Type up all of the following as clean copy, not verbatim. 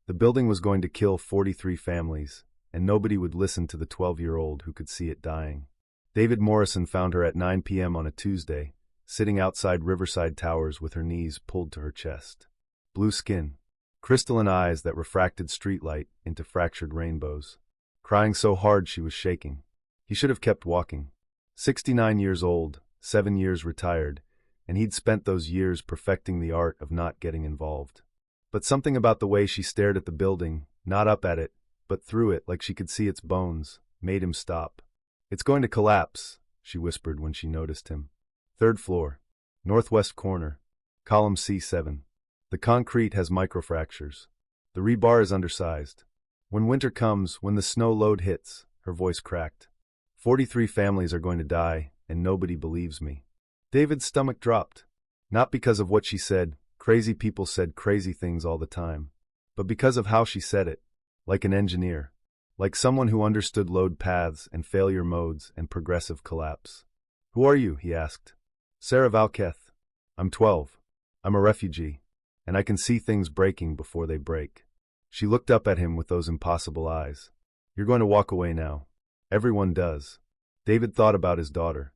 The building was going to kill 43 families, and nobody would listen to the 12-year-old who could see it dying. David Morrison found her at 9 p.m. on a Tuesday, sitting outside Riverside Towers with her knees pulled to her chest. Blue skin, crystalline eyes that refracted streetlight into fractured rainbows. Crying so hard she was shaking. He should have kept walking. 69 years old, 7 years retired, and he'd spent those years perfecting the art of not getting involved. But something about the way she stared at the building, not up at it, but through it like she could see its bones, made him stop. "It's going to collapse," she whispered when she noticed him. "Third floor. Northwest corner. Column C7. The concrete has microfractures. The rebar is undersized. When winter comes, when the snow load hits," her voice cracked, "43 families are going to die, and nobody believes me." David's stomach dropped. Not because of what she said, crazy people said crazy things all the time, but because of how she said it, like an engineer, like someone who understood load paths and failure modes and progressive collapse. "Who are you?" he asked. "Sera Valketh. I'm 12. I'm a refugee, and I can see things breaking before they break." She looked up at him with those impossible eyes. "You're going to walk away now. Everyone does." David thought about his daughter.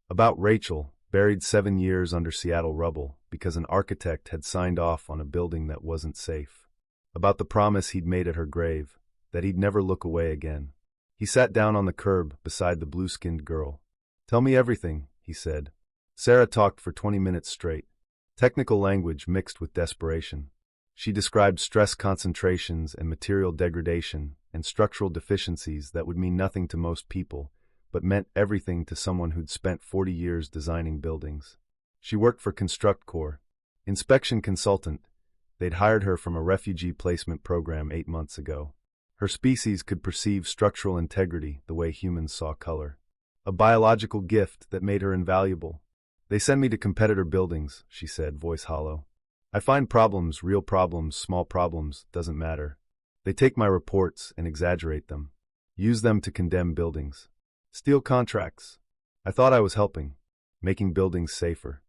About Rachel, buried 7 years under Seattle rubble because an architect had signed off on a building that wasn't safe. About the promise he'd made at her grave, that he'd never look away again. He sat down on the curb beside the blue-skinned girl. "Tell me everything," he said. Sera talked for 20 minutes straight. Technical language mixed with desperation. She described stress concentrations and material degradation and structural deficiencies that would mean nothing to most people, but meant everything to someone who'd spent 40 years designing buildings. She worked for ConstructCorp, inspection consultant. They'd hired her from a refugee placement program 8 months ago. Her species could perceive structural integrity the way humans saw color. A biological gift that made her invaluable. "They send me to competitor buildings," she said, voice hollow. "I find problems, real problems, small problems, doesn't matter. They take my reports and exaggerate them. Use them to condemn buildings. Steal contracts. I thought I was helping, making buildings safer.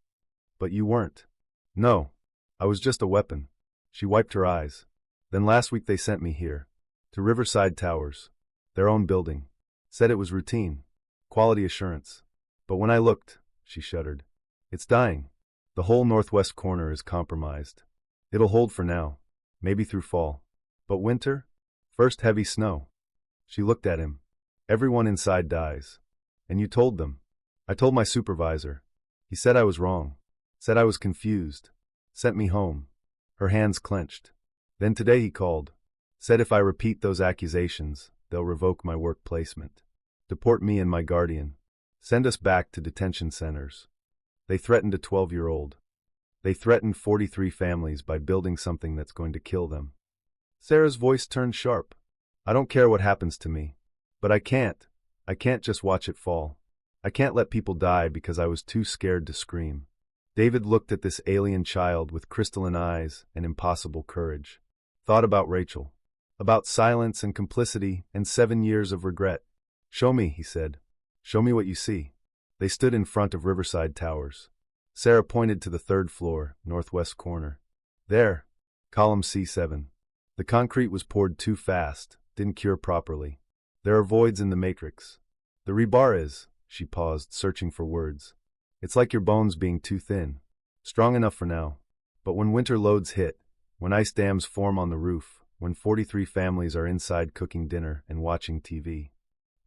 But you weren't." "No, I was just a weapon." She wiped her eyes. "Then last week they sent me here, to Riverside Towers, their own building. Said it was routine, quality assurance. But when I looked," she shuddered, "it's dying. The whole northwest corner is compromised. It'll hold for now, maybe through fall. But winter? First heavy snow." She looked at him. "Everyone inside dies. And you told them." "I told my supervisor. He said I was wrong. Said I was confused. Sent me home." Her hands clenched. "Then today he called. Said if I repeat those accusations, they'll revoke my work placement. Deport me and my guardian. Send us back to detention centers. They threatened a 12-year-old. They threatened 43 families by building something that's going to kill them." Sera's voice turned sharp. "I don't care what happens to me. But I can't just watch it fall. I can't let people die because I was too scared to scream." David looked at this alien child with crystalline eyes and impossible courage. Thought about Rachel. About silence and complicity and 7 years of regret. "Show me," he said. "Show me what you see." They stood in front of Riverside Towers. Sera pointed to the 3rd floor, northwest corner. "There. Column C7. The concrete was poured too fast, didn't cure properly. There are voids in the matrix. The rebar is," she paused, searching for words. "It's like your bones being too thin. Strong enough for now. But when winter loads hit, when ice dams form on the roof, when 43 families are inside cooking dinner and watching TV,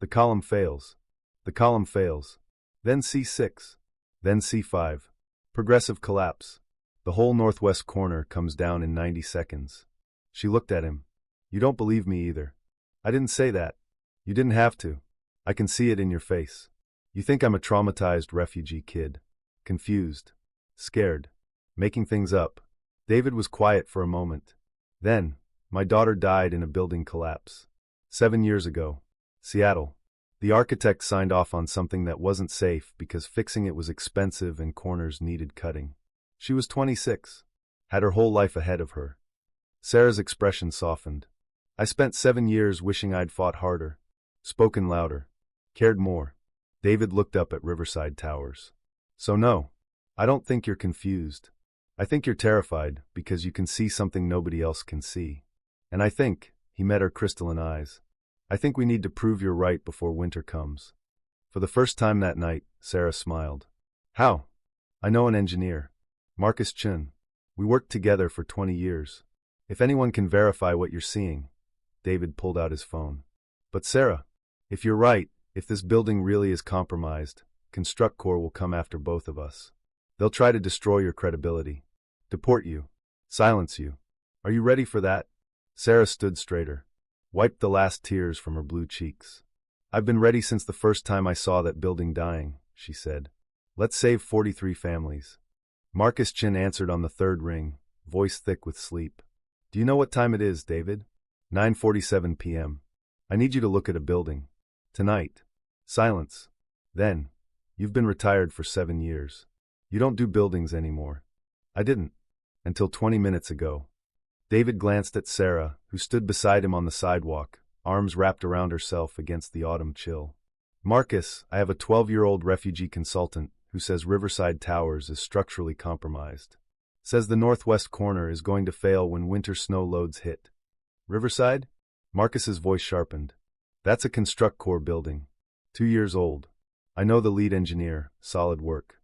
the column fails. The column fails. Then C6. Then C5. Progressive collapse. The whole northwest corner comes down in 90 seconds. She looked at him. "You don't believe me either." "I didn't say that. You didn't have to. I can see it in your face. You think I'm a traumatized refugee kid. Confused. Scared. Making things up." David was quiet for a moment. "Then, my daughter died in a building collapse. 7 years ago. Seattle. The architect signed off on something that wasn't safe because fixing it was expensive and corners needed cutting. She was 26. Had her whole life ahead of her." Sera's expression softened. "I spent 7 years wishing I'd fought harder, spoken louder, cared more." David looked up at Riverside Towers. "So no, I don't think you're confused. I think you're terrified because you can see something nobody else can see. And I think, he met her crystalline eyes, I think we need to prove you're right before winter comes. For the first time that night, Sera smiled. How? I know an engineer. Marcus Chun. We worked together for 20 years. If anyone can verify what you're seeing. David pulled out his phone. But Sera, if you're right, if this building really is compromised, Construct Corps will come after both of us. They'll try to destroy your credibility. Deport you. Silence you. Are you ready for that? Sera stood straighter. Wiped the last tears from her blue cheeks. I've been ready since the first time I saw that building dying, she said. Let's save 43 families. Marcus Chin answered on the third ring, voice thick with sleep. Do you know what time it is, David? 9:47 p.m. I need you to look at a building. Tonight. Silence. Then. You've been retired for 7 years. You don't do buildings anymore. I didn't. Until 20 minutes ago. David glanced at Sera, who stood beside him on the sidewalk, arms wrapped around herself against the autumn chill. Marcus, I have a 12-year-old refugee consultant who says Riverside Towers is structurally compromised. Says the northwest corner is going to fail when winter snow loads hit. Riverside? Marcus's voice sharpened. That's a Construct Corps building. 2 years old. I know the lead engineer, solid work.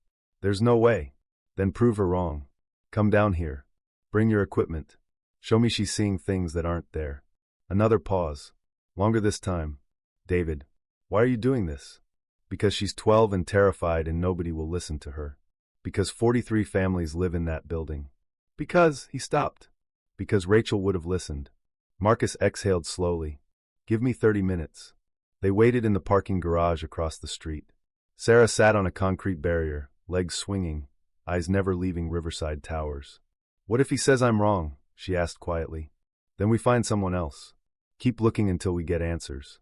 There's no way. Then prove her wrong. Come down here. Bring your equipment. Show me she's seeing things that aren't there. Another pause. Longer this time. David, why are you doing this? Because she's 12 and terrified and nobody will listen to her. Because 43 families live in that building. Because, he stopped. Because Rachel would have listened. Marcus exhaled slowly. Give me 30 minutes. They waited in the parking garage across the street. Sera sat on a concrete barrier, legs swinging, eyes never leaving Riverside Towers. What if he says I'm wrong? She asked quietly. Then we find someone else. Keep looking until we get answers.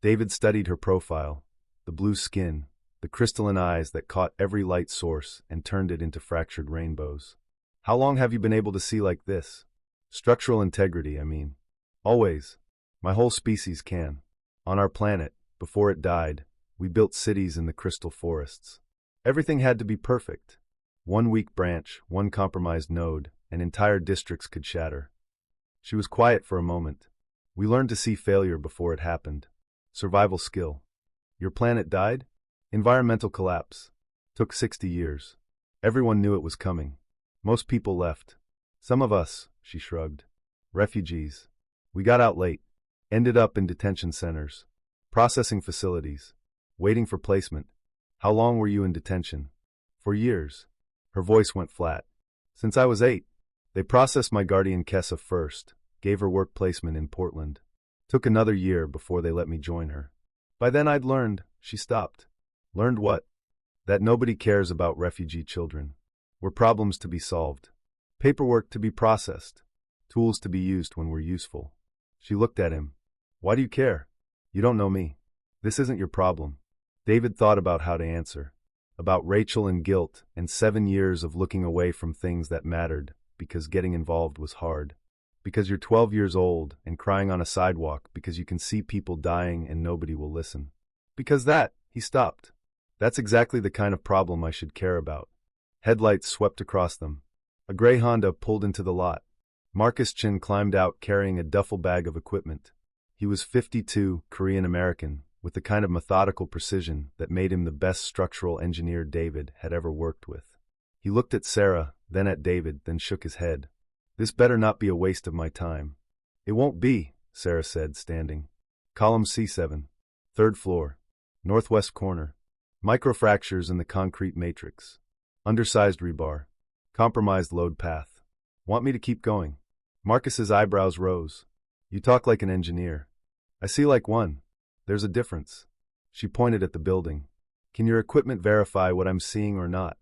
David studied her profile, the blue skin, the crystalline eyes that caught every light source and turned it into fractured rainbows. How long have you been able to see like this? Structural integrity, I mean. Always. My whole species can. On our planet, before it died, we built cities in the crystal forests. Everything had to be perfect. One weak branch, one compromised node, and entire districts could shatter. She was quiet for a moment. We learned to see failure before it happened. Survival skill. Your planet died? Environmental collapse. Took 60 years. Everyone knew it was coming. Most people left. Some of us, she shrugged. Refugees. We got out late. Ended up in detention centers. Processing facilities. Waiting for placement. How long were you in detention? For years. Her voice went flat. Since I was 8. They processed my guardian Kessa first, gave her work placement in Portland. Took another year before they let me join her. By then I'd learned, she stopped. Learned what? That nobody cares about refugee children. We're problems to be solved. Paperwork to be processed. Tools to be used when we're useful. She looked at him. Why do you care? You don't know me. This isn't your problem. David thought about how to answer. About Rachel and guilt and 7 years of looking away from things that mattered because getting involved was hard. Because you're 12 years old and crying on a sidewalk because you can see people dying and nobody will listen. Because that, he stopped. That's exactly the kind of problem I should care about. Headlights swept across them. A gray Honda pulled into the lot. Marcus Chin climbed out carrying a duffel bag of equipment. He was 52, Korean-American, with the kind of methodical precision that made him the best structural engineer David had ever worked with. He looked at Sera, then at David, then shook his head. This better not be a waste of my time. It won't be, Sera said, standing. Column C7. 3rd floor. Northwest corner. Microfractures in the concrete matrix. Undersized rebar. Compromised load path. Want me to keep going? Marcus's eyebrows rose. You talk like an engineer. I see like one. There's a difference. She pointed at the building. Can your equipment verify what I'm seeing or not?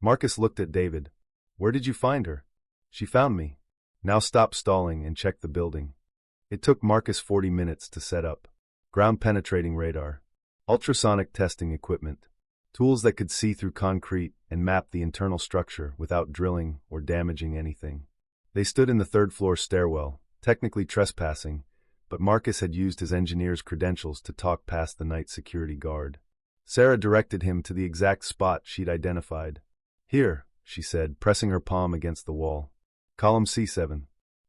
Marcus looked at David. Where did you find her? She found me. Now stop stalling and check the building. It took Marcus 40 minutes to set up. Ground-penetrating radar. Ultrasonic testing equipment. Tools that could see through concrete and map the internal structure without drilling or damaging anything. They stood in the 3rd floor stairwell, technically trespassing, but Marcus had used his engineer's credentials to talk past the night security guard. Sera directed him to the exact spot she'd identified. Here, she said, pressing her palm against the wall. Column C7.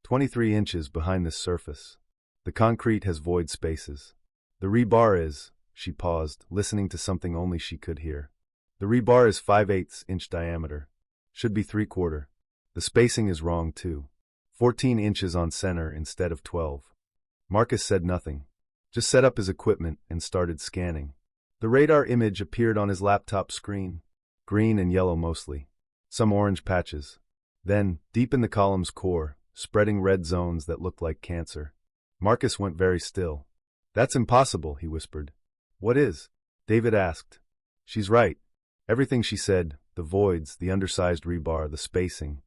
23 inches behind this surface. The concrete has void spaces. The rebar is, she paused, listening to something only she could hear. The rebar is 5/8 inch diameter. Should be 3/4. The spacing is wrong too. 14 inches on center instead of 12. Marcus said nothing. Just set up his equipment and started scanning. The radar image appeared on his laptop screen. Green and yellow mostly. Some orange patches. Then, deep in the column's core, spreading red zones that looked like cancer. Marcus went very still. That's impossible, he whispered. What is? David asked. She's right. Everything she said, the voids, the undersized rebar, the spacing.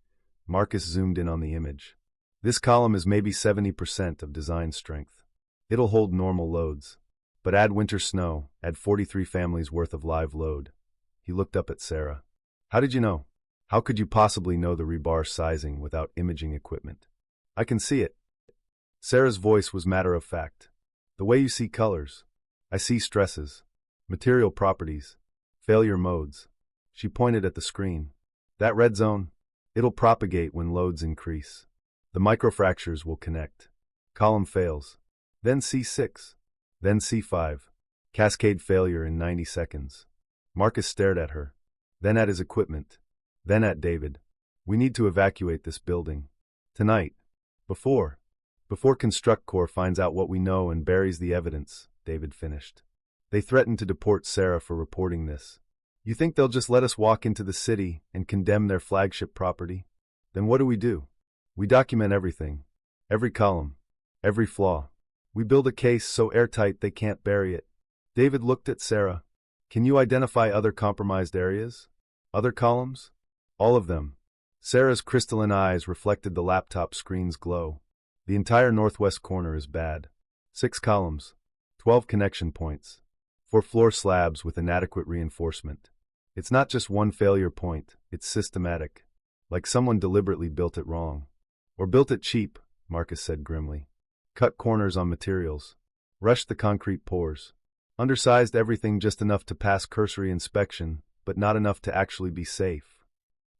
Marcus zoomed in on the image. This column is maybe 70% of design strength. It'll hold normal loads. But add winter snow, add 43 families worth of live load. He looked up at Sera. How did you know? How could you possibly know the rebar sizing without imaging equipment? I can see it. Sera's voice was matter of fact. The way you see colors. I see stresses, material properties, failure modes. She pointed at the screen. That red zone, it'll propagate when loads increase. The microfractures will connect. Column fails. Then C6. Then C5. Cascade failure in 90 seconds. Marcus stared at her. Then at his equipment. Then at David. We need to evacuate this building. Tonight. Before Construct Corps finds out what we know and buries the evidence, David finished. They threatened to deport Sera for reporting this. You think they'll just let us walk into the city and condemn their flagship property? Then what do? We document everything. Every column. Every flaw. We build a case so airtight they can't bury it. David looked at Sera. Can you identify other compromised areas? Other columns? All of them. Sera's crystalline eyes reflected the laptop screen's glow. The entire northwest corner is bad. 6 columns. 12 connection points. 4 floor slabs with inadequate reinforcement. It's not just one failure point, it's systematic. Like someone deliberately built it wrong. Or built it cheap, Marcus said grimly. Cut corners on materials. Rushed the concrete pours. Undersized everything just enough to pass cursory inspection, but not enough to actually be safe.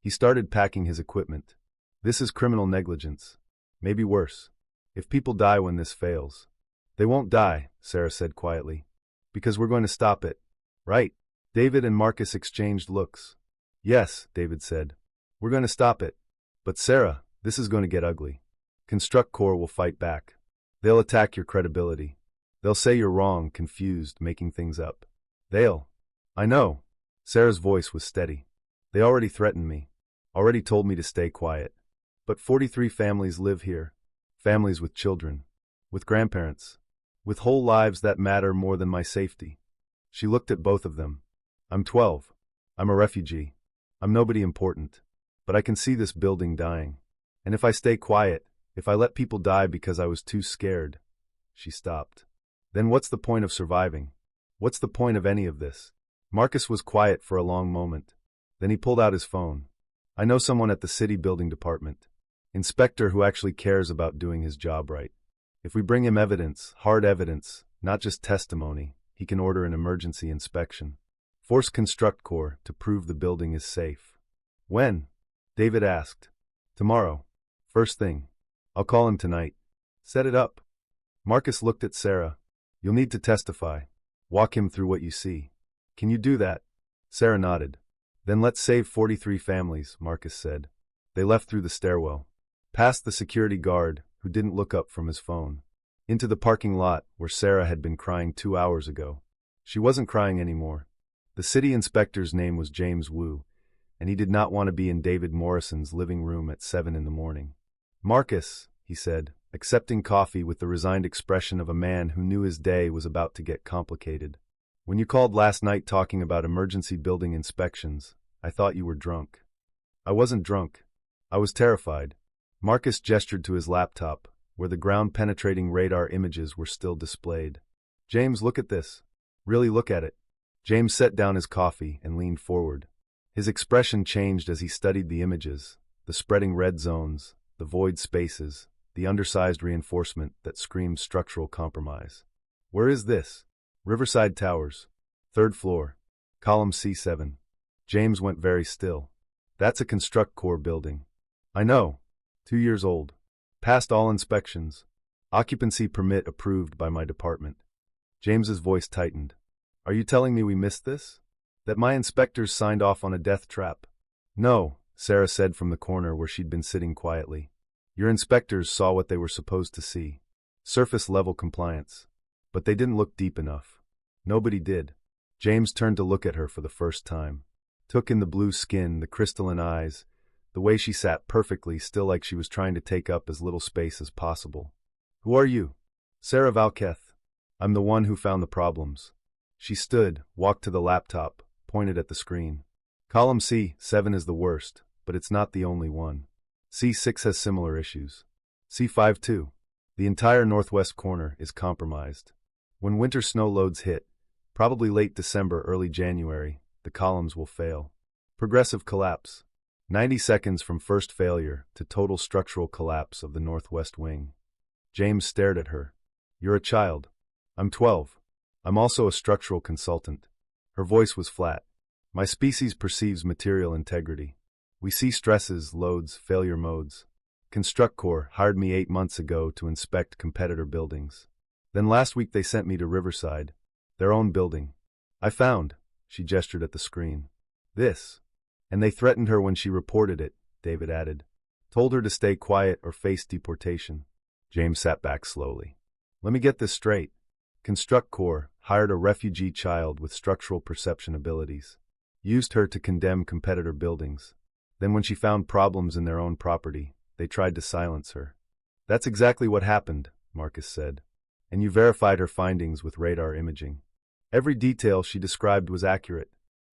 He started packing his equipment. This is criminal negligence. Maybe worse. If people die when this fails. They won't die, Sera said quietly. Because we're going to stop it. Right? David and Marcus exchanged looks. Yes, David said. We're going to stop it. But Sera, this is going to get ugly. Construct Corps will fight back. They'll attack your credibility. They'll say you're wrong, confused, making things up. I know. Sera's voice was steady. They already threatened me. Already told me to stay quiet. But 43 families live here. Families with children. With grandparents. With whole lives that matter more than my safety. She looked at both of them. I'm 12. I'm a refugee. I'm nobody important. But I can see this building dying. And if I stay quiet, if I let people die because I was too scared. She stopped. Then what's the point of surviving? What's the point of any of this? Marcus was quiet for a long moment. Then he pulled out his phone. I know someone at the city building department. Inspector who actually cares about doing his job right. If we bring him evidence, hard evidence, not just testimony, he can order an emergency inspection. Force Construct Corps to prove the building is safe. When? David asked. Tomorrow. First thing. I'll call him tonight. Set it up. Marcus looked at Sera. You'll need to testify. Walk him through what you see. Can you do that? Sera nodded. Then let's save 43 families, Marcus said. They left through the stairwell. Past the security guard, who didn't look up from his phone. Into the parking lot where Sera had been crying 2 hours ago. She wasn't crying anymore. The city inspector's name was James Wu, and he did not want to be in David Morrison's living room at 7 in the morning. Marcus, he said, accepting coffee with the resigned expression of a man who knew his day was about to get complicated. When you called last night talking about emergency building inspections, I thought you were drunk. I wasn't drunk. I was terrified. Marcus gestured to his laptop, where the ground-penetrating radar images were still displayed. James, look at this. Really look at it. James set down his coffee and leaned forward. His expression changed as he studied the images, the spreading red zones, the void spaces, the undersized reinforcement that screamed structural compromise. Where is this? Riverside Towers. 3rd floor. Column C7. James went very still. That's a Construct Corps building. I know. 2 years old. Passed all inspections. Occupancy permit approved by my department. James's voice tightened. Are you telling me we missed this? That my inspectors signed off on a death trap? No, Sera said from the corner where she'd been sitting quietly. Your inspectors saw what they were supposed to see. Surface-level compliance. But they didn't look deep enough. Nobody did. James turned to look at her for the first time. Took in the blue skin, the crystalline eyes, the way she sat perfectly still like she was trying to take up as little space as possible. Who are you? Sera Valketh. I'm the one who found the problems. She stood, walked to the laptop, pointed at the screen. Column C7 is the worst, but it's not the only one. C6 has similar issues. C5 too. The entire northwest corner is compromised. When winter snow loads hit, probably late December, early January, the columns will fail. Progressive collapse. 90 seconds from first failure to total structural collapse of the northwest wing. James stared at her. You're a child. I'm 12. I'm also a structural consultant. Her voice was flat. My species perceives material integrity. We see stresses, loads, failure modes. ConstructCorp hired me 8 months ago to inspect competitor buildings. Then last week they sent me to Riverside, their own building. I found, she gestured at the screen, this. And they threatened her when she reported it, David added. Told her to stay quiet or face deportation. James sat back slowly. Let me get this straight. ConstructCorp hired a refugee child with structural perception abilities. Used her to condemn competitor buildings. Then when she found problems in their own property, they tried to silence her. That's exactly what happened, Marcus said. And you verified her findings with radar imaging. Every detail she described was accurate.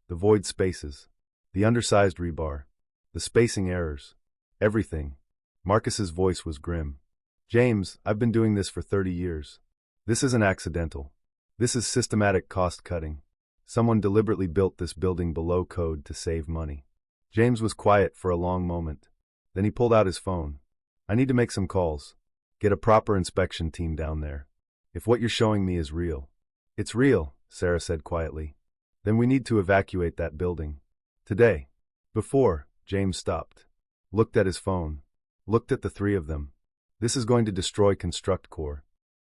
The void spaces, the undersized rebar, the spacing errors, everything. Marcus's voice was grim. James, I've been doing this for 30 years. This isn't accidental. This is systematic cost cutting. Someone deliberately built this building below code to save money. James was quiet for a long moment. Then he pulled out his phone. I need to make some calls. Get a proper inspection team down there. If what you're showing me is real. It's real, Sera said quietly. Then we need to evacuate that building. Today. Before, James stopped. Looked at his phone. Looked at the three of them. This is going to destroy ConstructCorp.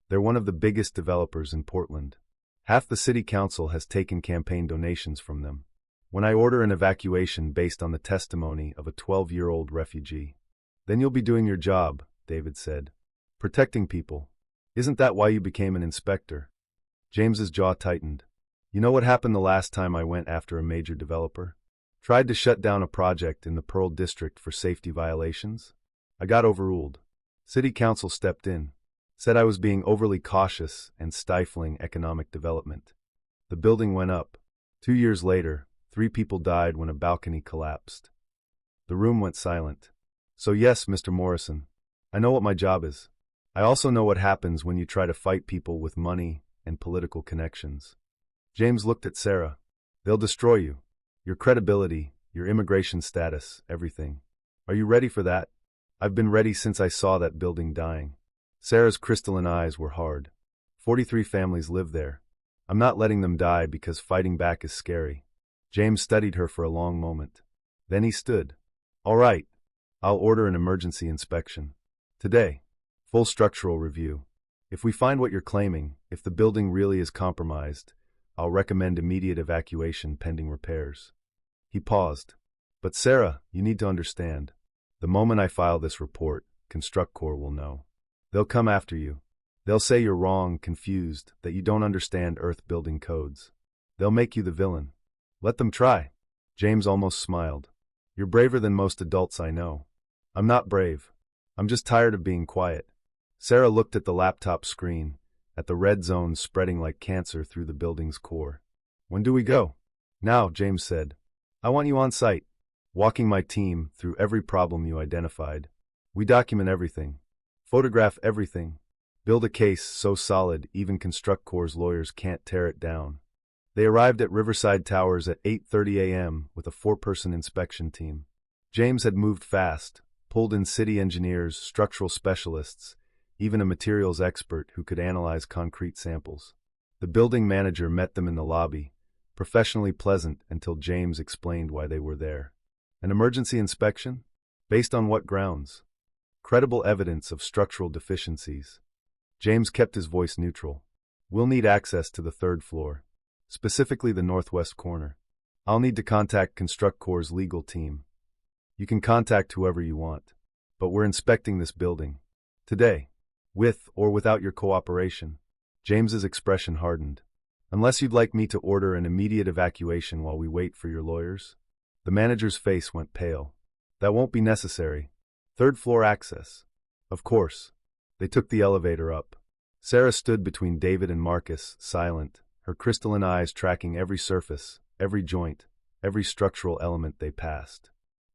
They're one of the biggest developers in Portland. Half the city council has taken campaign donations from them. When I order an evacuation based on the testimony of a 12-year-old refugee. Then you'll be doing your job, David said. Protecting people. Isn't that why you became an inspector? James's jaw tightened. You know what happened the last time I went after a major developer? Tried to shut down a project in the Pearl District for safety violations? I got overruled. City council stepped in. Said I was being overly cautious and stifling economic development. The building went up. 2 years later, 3 people died when a balcony collapsed. The room went silent. So yes, Mr. Morrison, I know what my job is. I also know what happens when you try to fight people with money and political connections. James looked at Sera. They'll destroy you. Your credibility, your immigration status, everything. Are you ready for that? I've been ready since I saw that building dying. Sera's crystalline eyes were hard. 43 families live there. I'm not letting them die because fighting back is scary. James studied her for a long moment. Then he stood. All right. I'll order an emergency inspection. Today. Full structural review. If we find what you're claiming, if the building really is compromised, I'll recommend immediate evacuation pending repairs. He paused. But Sera, you need to understand. The moment I file this report, ConstructCorp will know. They'll come after you. They'll say you're wrong, confused, that you don't understand earth-building codes. They'll make you the villain. Let them try. James almost smiled. You're braver than most adults I know. I'm not brave. I'm just tired of being quiet. Sera looked at the laptop screen, at the red zone spreading like cancer through the building's core. When do we go? Now, James said. I want you on site, walking my team through every problem you identified. We document everything. Photograph everything. Build a case so solid even ConstructCorp's lawyers can't tear it down. They arrived at Riverside Towers at 8:30 a.m. with a 4-person inspection team. James had moved fast, pulled in city engineers, structural specialists, even a materials expert who could analyze concrete samples. The building manager met them in the lobby, professionally pleasant until James explained why they were there. An emergency inspection? Based on what grounds? Credible evidence of structural deficiencies. James kept his voice neutral. We'll need access to the third floor, specifically the northwest corner. I'll need to contact ConstructCorp's legal team. You can contact whoever you want, but we're inspecting this building. Today. With or without your cooperation. James's expression hardened. Unless you'd like me to order an immediate evacuation while we wait for your lawyers? The manager's face went pale. That won't be necessary. Third floor access. Of course. They took the elevator up. Sera stood between David and Marcus, silent, her crystalline eyes tracking every surface, every joint, every structural element they passed.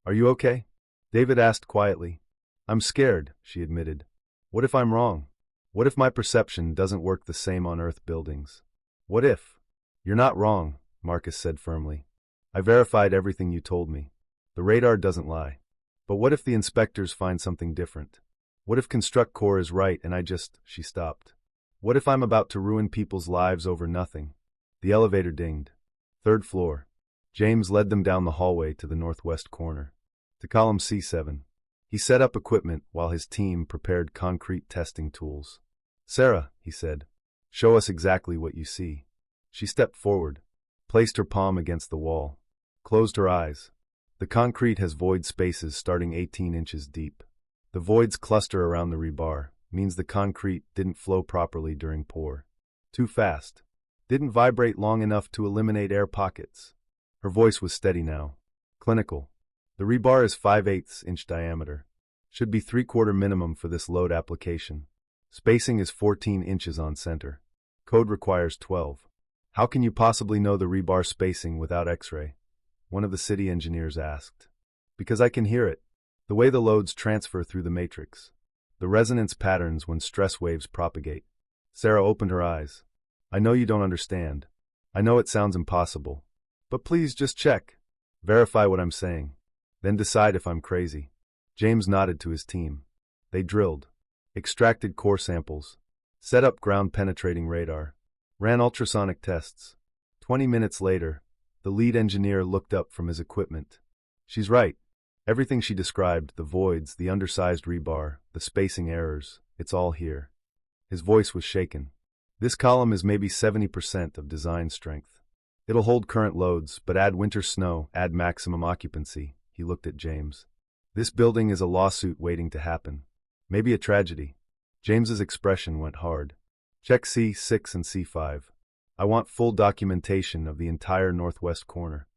Are you okay? David asked quietly. I'm scared, she admitted. What if I'm wrong? What if my perception doesn't work the same on Earth buildings? What if? You're not wrong, Marcus said firmly. I verified everything you told me. The radar doesn't lie. But what if the inspectors find something different? What if ConstructCorp is right and she stopped. What if I'm about to ruin people's lives over nothing? The elevator dinged. Third floor. James led them down the hallway to the northwest corner. To column C7. He set up equipment while his team prepared concrete testing tools. Sera, he said, show us exactly what you see. She stepped forward, placed her palm against the wall, closed her eyes. The concrete has void spaces starting 18 inches deep. The voids cluster around the rebar, means the concrete didn't flow properly during pour. Too fast. Didn't vibrate long enough to eliminate air pockets. Her voice was steady now. Clinical. The rebar is 5/8 inch diameter. Should be 3/4 minimum for this load application. Spacing is 14 inches on center. Code requires 12. How can you possibly know the rebar spacing without X-ray? One of the city engineers asked. Because I can hear it. The way the loads transfer through the matrix. The resonance patterns when stress waves propagate. Sera opened her eyes. I know you don't understand. I know it sounds impossible. But please just check. Verify what I'm saying. Then decide if I'm crazy. James nodded to his team. They drilled. Extracted core samples. Set up ground-penetrating radar. Ran ultrasonic tests. 20 minutes later, the lead engineer looked up from his equipment. She's right. Everything she described, the voids, the undersized rebar, the spacing errors, it's all here. His voice was shaken. This column is maybe 70% of design strength. It'll hold current loads, but add winter snow, add maximum occupancy. He looked at James. This building is a lawsuit waiting to happen. Maybe a tragedy. James's expression went hard. Check C6 and C5. I want full documentation of the entire northwest corner.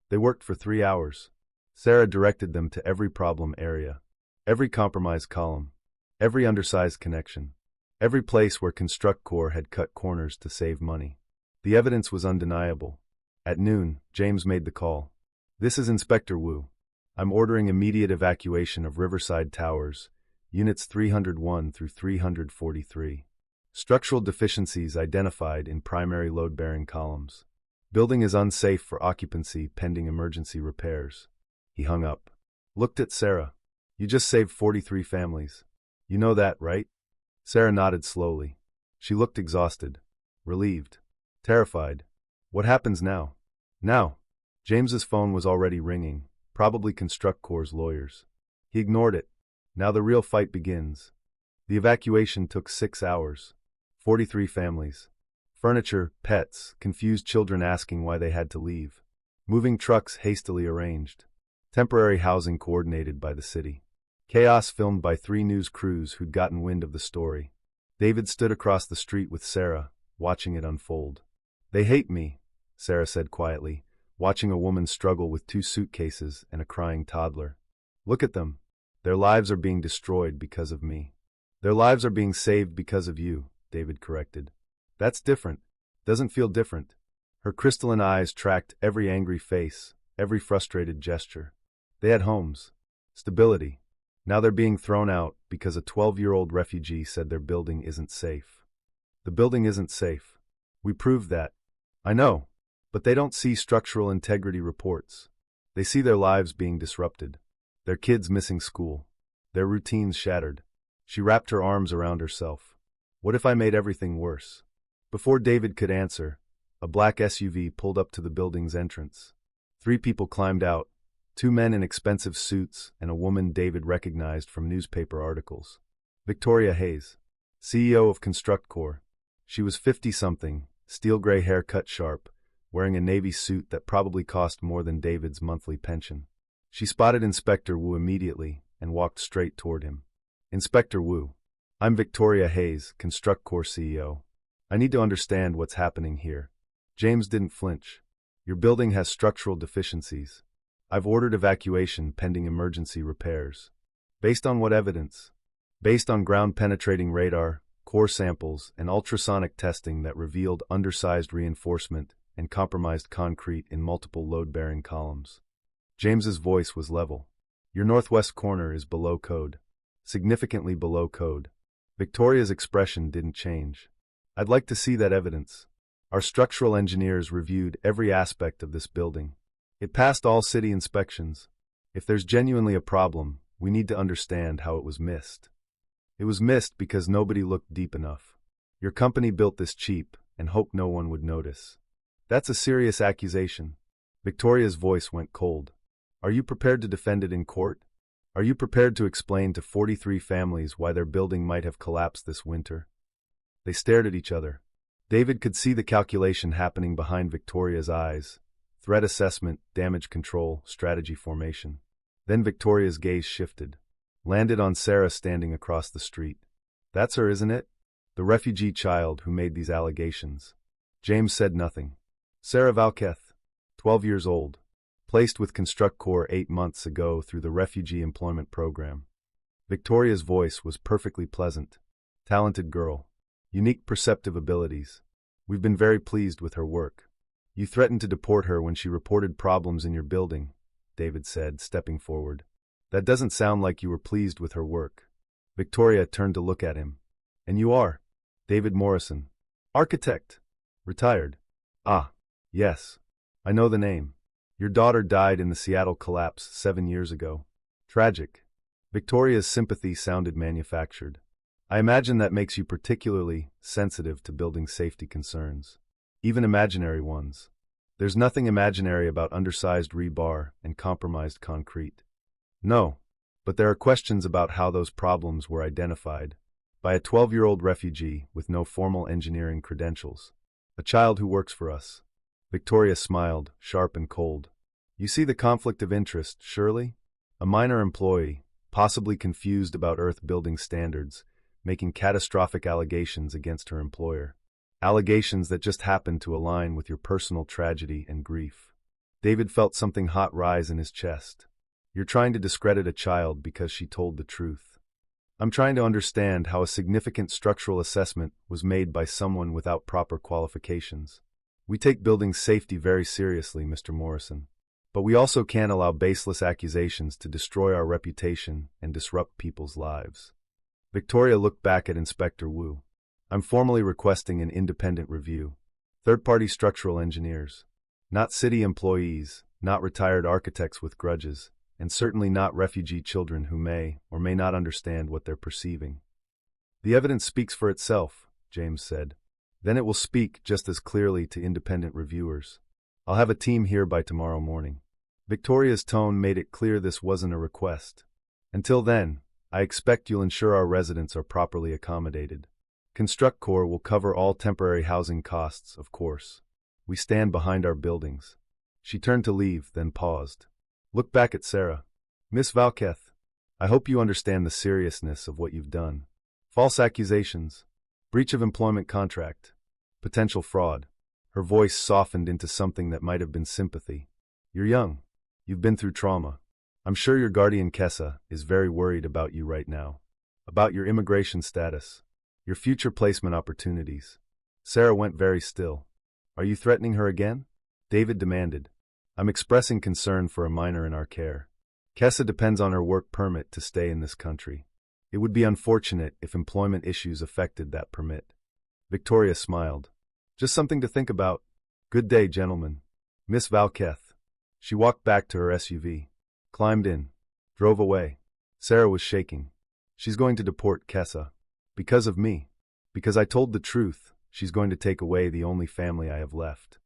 They worked for 3 hours. Sera directed them to every problem area, every compromised column, every undersized connection, every place where ConstructCorp had cut corners to save money. The evidence was undeniable. At noon, James made the call. This is Inspector Wu. I'm ordering immediate evacuation of Riverside Towers, Units 301 through 343. Structural deficiencies identified in primary load-bearing columns. Building is unsafe for occupancy pending emergency repairs. He hung up. Looked at Sera. You just saved 43 families. You know that, right? Sera nodded slowly. She looked exhausted, relieved, terrified. What happens now? Now. James's phone was already ringing, probably ConstructCorp's lawyers. He ignored it. Now the real fight begins. The evacuation took 6 hours. 43 families. Furniture, pets, confused children asking why they had to leave. Moving trucks hastily arranged. Temporary housing coordinated by the city. Chaos filmed by 3 news crews who'd gotten wind of the story. David stood across the street with Sera, watching it unfold. They hate me, Sera said quietly, watching a woman struggle with 2 suitcases and a crying toddler. Look at them. Their lives are being destroyed because of me. Their lives are being saved because of you, David corrected. That's different. Doesn't feel different. Her crystalline eyes tracked every angry face, every frustrated gesture. They had homes. Stability. Now they're being thrown out because a 12-year-old refugee said their building isn't safe. The building isn't safe. We proved that. I know. But they don't see structural integrity reports. They see their lives being disrupted. Their kids missing school. Their routines shattered. She wrapped her arms around herself. What if I made everything worse? Before David could answer, a black SUV pulled up to the building's entrance. 3 people climbed out, Two men in expensive suits and a woman David recognized from newspaper articles. Victoria Hayes, CEO of ConstructCore. She was 50-something, steel gray hair cut sharp, wearing a navy suit that probably cost more than David's monthly pension. She spotted Inspector Wu immediately and walked straight toward him. Inspector Wu, I'm Victoria Hayes, ConstructCore CEO. I need to understand what's happening here. James didn't flinch. Your building has structural deficiencies. I've ordered evacuation pending emergency repairs. Based on what evidence? Based on ground-penetrating radar, core samples, and ultrasonic testing that revealed undersized reinforcement and compromised concrete in multiple load-bearing columns. James's voice was level. Your northwest corner is below code. Significantly below code. Victoria's expression didn't change. I'd like to see that evidence. Our structural engineers reviewed every aspect of this building. It passed all city inspections. If there's genuinely a problem, we need to understand how it was missed. It was missed because nobody looked deep enough. Your company built this cheap and hoped no one would notice. That's a serious accusation. Victoria's voice went cold. Are you prepared to defend it in court? Are you prepared to explain to 43 families why their building might have collapsed this winter? They stared at each other. David could see the calculation happening behind Victoria's eyes. Threat assessment, damage control, strategy formation. Then Victoria's gaze shifted. Landed on Sera standing across the street. That's her, isn't it? The refugee child who made these allegations. James said nothing. Sera Valketh, 12 years old. Placed with ConstructCore 8 months ago through the Refugee Employment Program. Victoria's voice was perfectly pleasant. Talented girl. Unique perceptive abilities. We've been very pleased with her work. You threatened to deport her when she reported problems in your building, David said, stepping forward. That doesn't sound like you were pleased with her work. Victoria turned to look at him. And you are? David Morrison. Architect. Retired. Ah, yes. I know the name. Your daughter died in the Seattle collapse 7 years ago. Tragic. Victoria's sympathy sounded manufactured. I imagine that makes you particularly sensitive to building safety concerns. Even imaginary ones. There's nothing imaginary about undersized rebar and compromised concrete. No, but there are questions about how those problems were identified by a 12-year-old refugee with no formal engineering credentials. A child who works for us. Victoria smiled, sharp and cold. You see the conflict of interest, surely? A minor employee, possibly confused about Earth-building standards, making catastrophic allegations against her employer. Allegations that just happened to align with your personal tragedy and grief. David felt something hot rise in his chest. You're trying to discredit a child because she told the truth. I'm trying to understand how a significant structural assessment was made by someone without proper qualifications. We take building safety very seriously, Mr. Morrison. But we also can't allow baseless accusations to destroy our reputation and disrupt people's lives. Victoria looked back at Inspector Wu. I'm formally requesting an independent review. Third-party structural engineers. Not city employees, not retired architects with grudges, and certainly not refugee children who may or may not understand what they're perceiving. The evidence speaks for itself, James said. Then it will speak just as clearly to independent reviewers. I'll have a team here by tomorrow morning. Victoria's tone made it clear this wasn't a request. Until then, I expect you'll ensure our residents are properly accommodated. ConstructCore will cover all temporary housing costs, of course. We stand behind our buildings. She turned to leave, then paused. Look back at Sera. Miss Valketh, I hope you understand the seriousness of what you've done. False accusations. Breach of employment contract. Potential fraud. Her voice softened into something that might have been sympathy. You're young. You've been through trauma. I'm sure your guardian Kessa is very worried about you right now. About your immigration status. Your future placement opportunities. Sera went very still. Are you threatening her again? David demanded. I'm expressing concern for a minor in our care. Kessa depends on her work permit to stay in this country. It would be unfortunate if employment issues affected that permit. Victoria smiled. Just something to think about. Good day, gentlemen. Miss Valketh. She walked back to her SUV. Climbed in. Drove away. Sera was shaking. She's going to deport Kessa. Because of me. Because I told the truth, she's going to take away the only family I have left.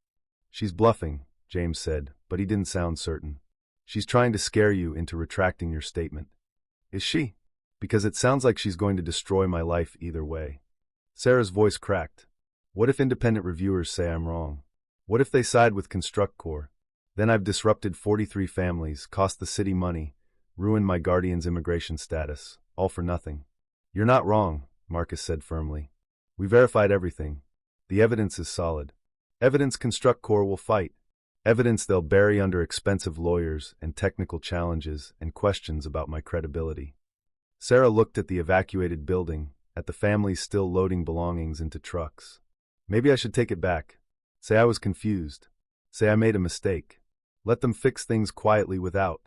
She's bluffing, James said, but he didn't sound certain. She's trying to scare you into retracting your statement. Is she? Because it sounds like she's going to destroy my life either way. Sera's voice cracked. What if independent reviewers say I'm wrong? What if they side with ConstructCore? Then I've disrupted 43 families, cost the city money, ruined my guardian's immigration status, all for nothing. You're not wrong, Marcus said firmly. We verified everything. The evidence is solid. Evidence ConstructCore will fight. Evidence they'll bury under expensive lawyers and technical challenges and questions about my credibility. Sera looked at the evacuated building, at the families still loading belongings into trucks. Maybe I should take it back. Say I was confused. Say I made a mistake. Let them fix things quietly without.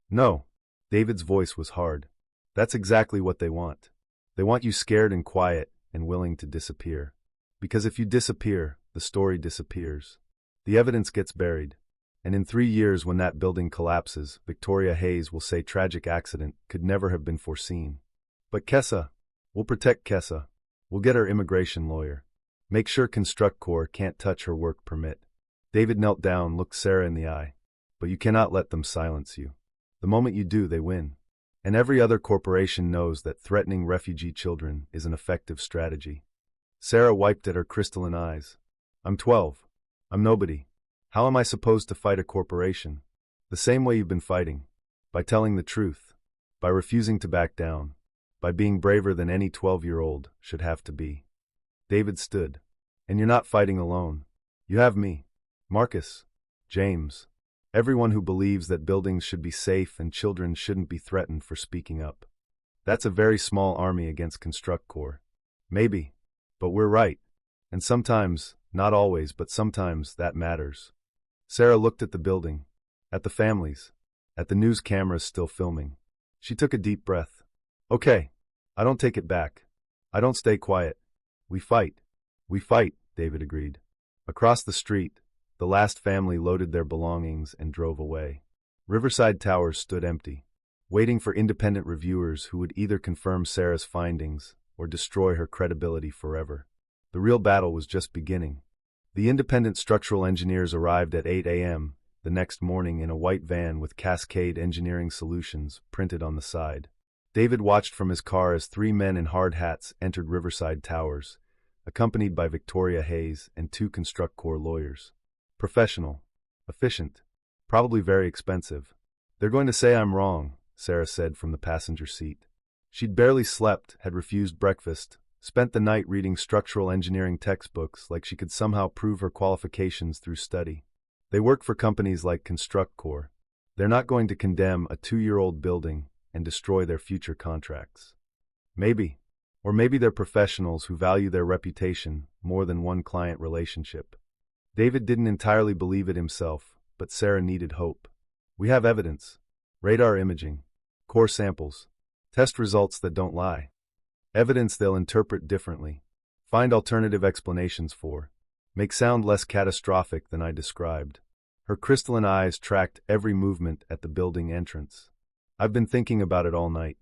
No. David's voice was hard. That's exactly what they want. They want you scared and quiet and willing to disappear. Because if you disappear, the story disappears. The evidence gets buried. And in 3 years when that building collapses, Victoria Hayes will say tragic accident could never have been foreseen. But Kessa, we'll protect Kessa. We'll get her immigration lawyer. Make sure ConstructCore can't touch her work permit. David knelt down, looked Sera in the eye. But you cannot let them silence you. The moment you do, they win. And every other corporation knows that threatening refugee children is an effective strategy. Sera wiped at her crystalline eyes. I'm 12. I'm nobody. How am I supposed to fight a corporation? The same way you've been fighting. By telling the truth. By refusing to back down. By being braver than any 12-year-old should have to be. David stood. And you're not fighting alone. You have me. Marcus. James. Everyone who believes that buildings should be safe and children shouldn't be threatened for speaking up. That's a very small army against ConstructCore. Maybe. But we're right. And sometimes, not always, but sometimes, that matters. Sera looked at the building. At the families. At the news cameras still filming. She took a deep breath. Okay. I don't take it back. I don't stay quiet. We fight. We fight, David agreed. Across the street, the last family loaded their belongings and drove away. Riverside Towers stood empty, waiting for independent reviewers who would either confirm Sera's findings or destroy her credibility forever. The real battle was just beginning. The independent structural engineers arrived at 8 a.m. the next morning in a white van with Cascade Engineering Solutions printed on the side. David watched from his car as 3 men in hard hats entered Riverside Towers, accompanied by Victoria Hayes and 2 ConstructCore lawyers. Professional. Efficient. Probably very expensive. They're going to say I'm wrong, Sera said from the passenger seat. She'd barely slept, had refused breakfast, spent the night reading structural engineering textbooks like she could somehow prove her qualifications through study. They work for companies like ConstructCore. They're not going to condemn a 2-year-old building and destroy their future contracts. Maybe. Or maybe they're professionals who value their reputation more than one client relationship. David didn't entirely believe it himself, but Sera needed hope. We have evidence. Radar imaging. Core samples. Test results that don't lie. Evidence they'll interpret differently. Find alternative explanations for. Make sound less catastrophic than I described. Her crystalline eyes tracked every movement at the building entrance. I've been thinking about it all night.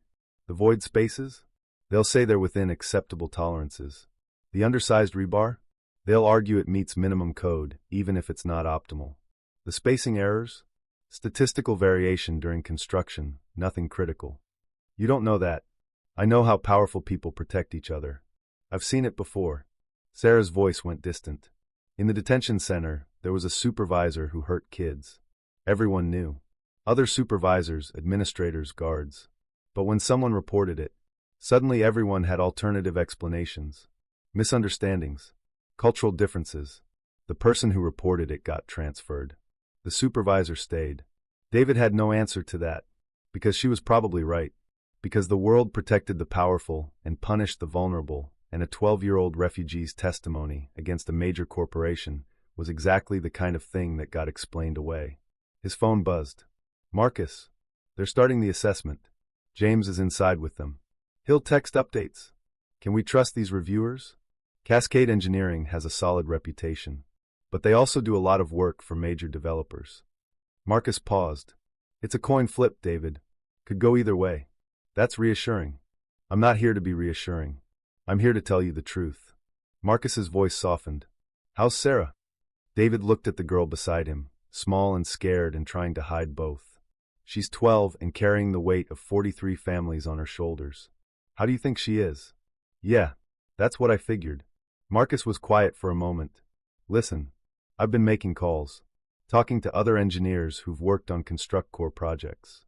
The void spaces? They'll say they're within acceptable tolerances. The undersized rebar? They'll argue it meets minimum code, even if it's not optimal. The spacing errors? Statistical variation during construction, nothing critical. You don't know that. I know how powerful people protect each other. I've seen it before. Sera's voice went distant. In the detention center, there was a supervisor who hurt kids. Everyone knew. Other supervisors, administrators, guards. But when someone reported it, suddenly everyone had alternative explanations. Misunderstandings. Cultural differences. The person who reported it got transferred. The supervisor stayed. David had no answer to that. Because she was probably right. Because the world protected the powerful and punished the vulnerable, and a 12-year-old refugee's testimony against a major corporation was exactly the kind of thing that got explained away. His phone buzzed. Marcus. They're starting the assessment. James is inside with them. He'll text updates. Can we trust these reviewers? Cascade Engineering has a solid reputation, but they also do a lot of work for major developers. Marcus paused. It's a coin flip, David. Could go either way. That's reassuring. I'm not here to be reassuring. I'm here to tell you the truth. Marcus's voice softened. How's Sera? David looked at the girl beside him, small and scared and trying to hide both. She's 12 and carrying the weight of 43 families on her shoulders. How do you think she is? Yeah, that's what I figured. Marcus was quiet for a moment. Listen, I've been making calls, talking to other engineers who've worked on ConstructCore projects.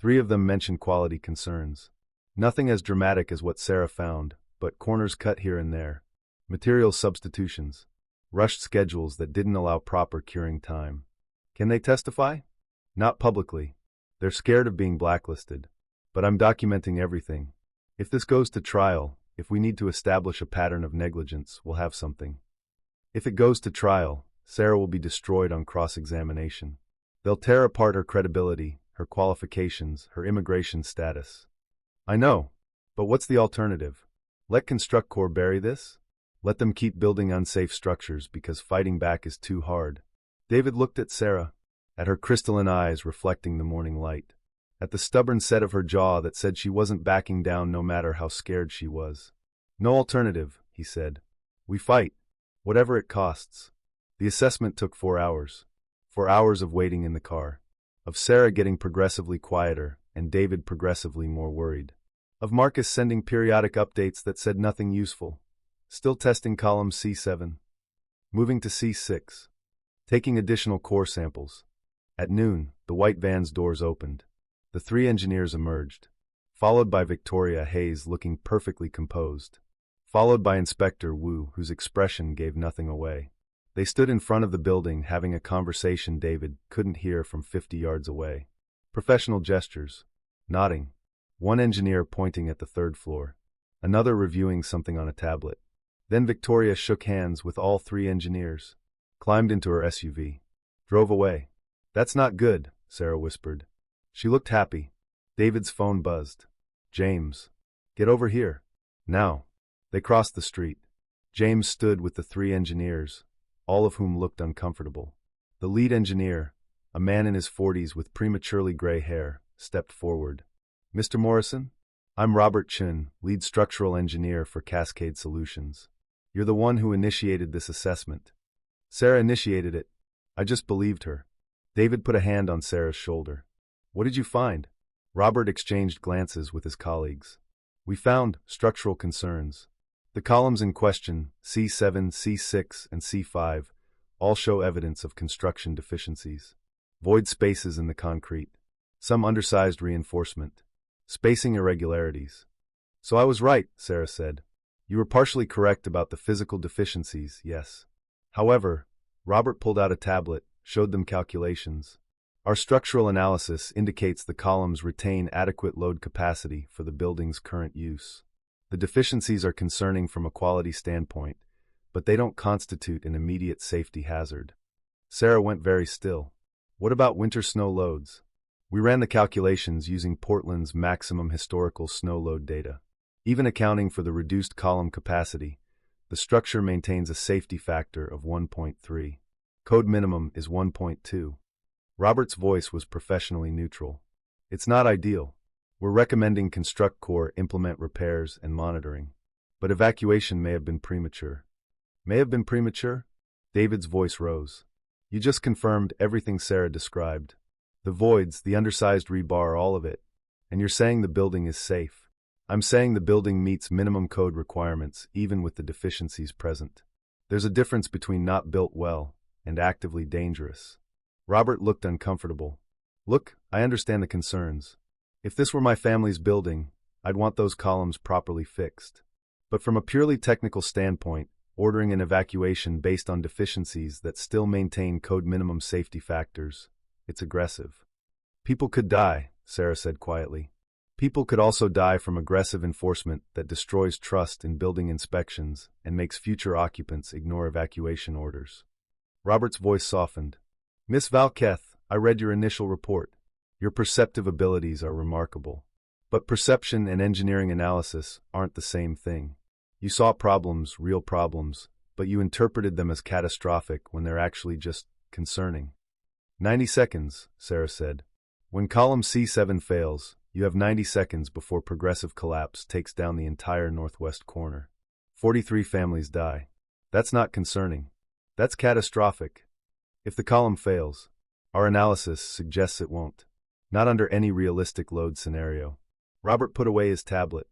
3 of them mentioned quality concerns. Nothing as dramatic as what Sera found, but corners cut here and there. Material substitutions. Rushed schedules that didn't allow proper curing time. Can they testify? Not publicly. They're scared of being blacklisted. But I'm documenting everything. If this goes to trial, if we need to establish a pattern of negligence, we'll have something. If it goes to trial, Sera will be destroyed on cross-examination. They'll tear apart her credibility, her qualifications, her immigration status. I know, but what's the alternative? Let ConstructCore bury this? Let them keep building unsafe structures because fighting back is too hard. David looked at Sera, at her crystalline eyes reflecting the morning light, at the stubborn set of her jaw that said she wasn't backing down no matter how scared she was. No alternative, he said. We fight, whatever it costs. The assessment took 4 hours. 4 hours of waiting in the car, of Sera getting progressively quieter and David progressively more worried, of Marcus sending periodic updates that said nothing useful, still testing column C7, moving to C6, taking additional core samples. At noon, the white van's doors opened. The 3 engineers emerged, followed by Victoria Hayes looking perfectly composed, followed by Inspector Wu, whose expression gave nothing away. They stood in front of the building having a conversation David couldn't hear from 50 yards away. Professional gestures, nodding. One engineer pointing at the 3rd floor, another reviewing something on a tablet. Then Victoria shook hands with all 3 engineers, climbed into her SUV, drove away. That's not good, Sera whispered. She looked happy. David's phone buzzed. James. Get over here. Now. They crossed the street. James stood with the 3 engineers, all of whom looked uncomfortable. The lead engineer, a man in his 40s with prematurely gray hair, stepped forward. Mr. Morrison? I'm Robert Chun, lead structural engineer for Cascade Solutions. You're the one who initiated this assessment. Sera initiated it. I just believed her. David put a hand on Sera's shoulder. What did you find? Robert exchanged glances with his colleagues. We found structural concerns. The columns in question, C7, C6, and C5, all show evidence of construction deficiencies. Void spaces in the concrete. Some undersized reinforcement. Spacing irregularities. So I was right, Sera said. You were partially correct about the physical deficiencies, yes. However, Robert pulled out a tablet, showed them calculations. Our structural analysis indicates the columns retain adequate load capacity for the building's current use. The deficiencies are concerning from a quality standpoint, but they don't constitute an immediate safety hazard. Sera went very still. What about winter snow loads? We ran the calculations using Portland's maximum historical snow load data. Even accounting for the reduced column capacity, the structure maintains a safety factor of 1.3. Code minimum is 1.2. Robert's voice was professionally neutral. It's not ideal. We're recommending ConstructCore implement repairs and monitoring. But evacuation may have been premature. May have been premature? David's voice rose. You just confirmed everything Sera described. The voids, the undersized rebar, all of it. And you're saying the building is safe. I'm saying the building meets minimum code requirements, even with the deficiencies present. There's a difference between not built well and actively dangerous. Robert looked uncomfortable. Look, I understand the concerns. If this were my family's building, I'd want those columns properly fixed. But from a purely technical standpoint, ordering an evacuation based on deficiencies that still maintain code minimum safety factors, it's aggressive. People could die, Sera said quietly. People could also die from aggressive enforcement that destroys trust in building inspections and makes future occupants ignore evacuation orders. Robert's voice softened. Miss Valketh, I read your initial report. Your perceptive abilities are remarkable. But perception and engineering analysis aren't the same thing. You saw problems, real problems, but you interpreted them as catastrophic when they're actually just concerning. 90 seconds, Sera said. When column C7 fails, you have 90 seconds before progressive collapse takes down the entire northwest corner. 43 families die. That's not concerning. That's catastrophic. If the column fails, our analysis suggests it won't. Not under any realistic load scenario. Robert put away his tablet.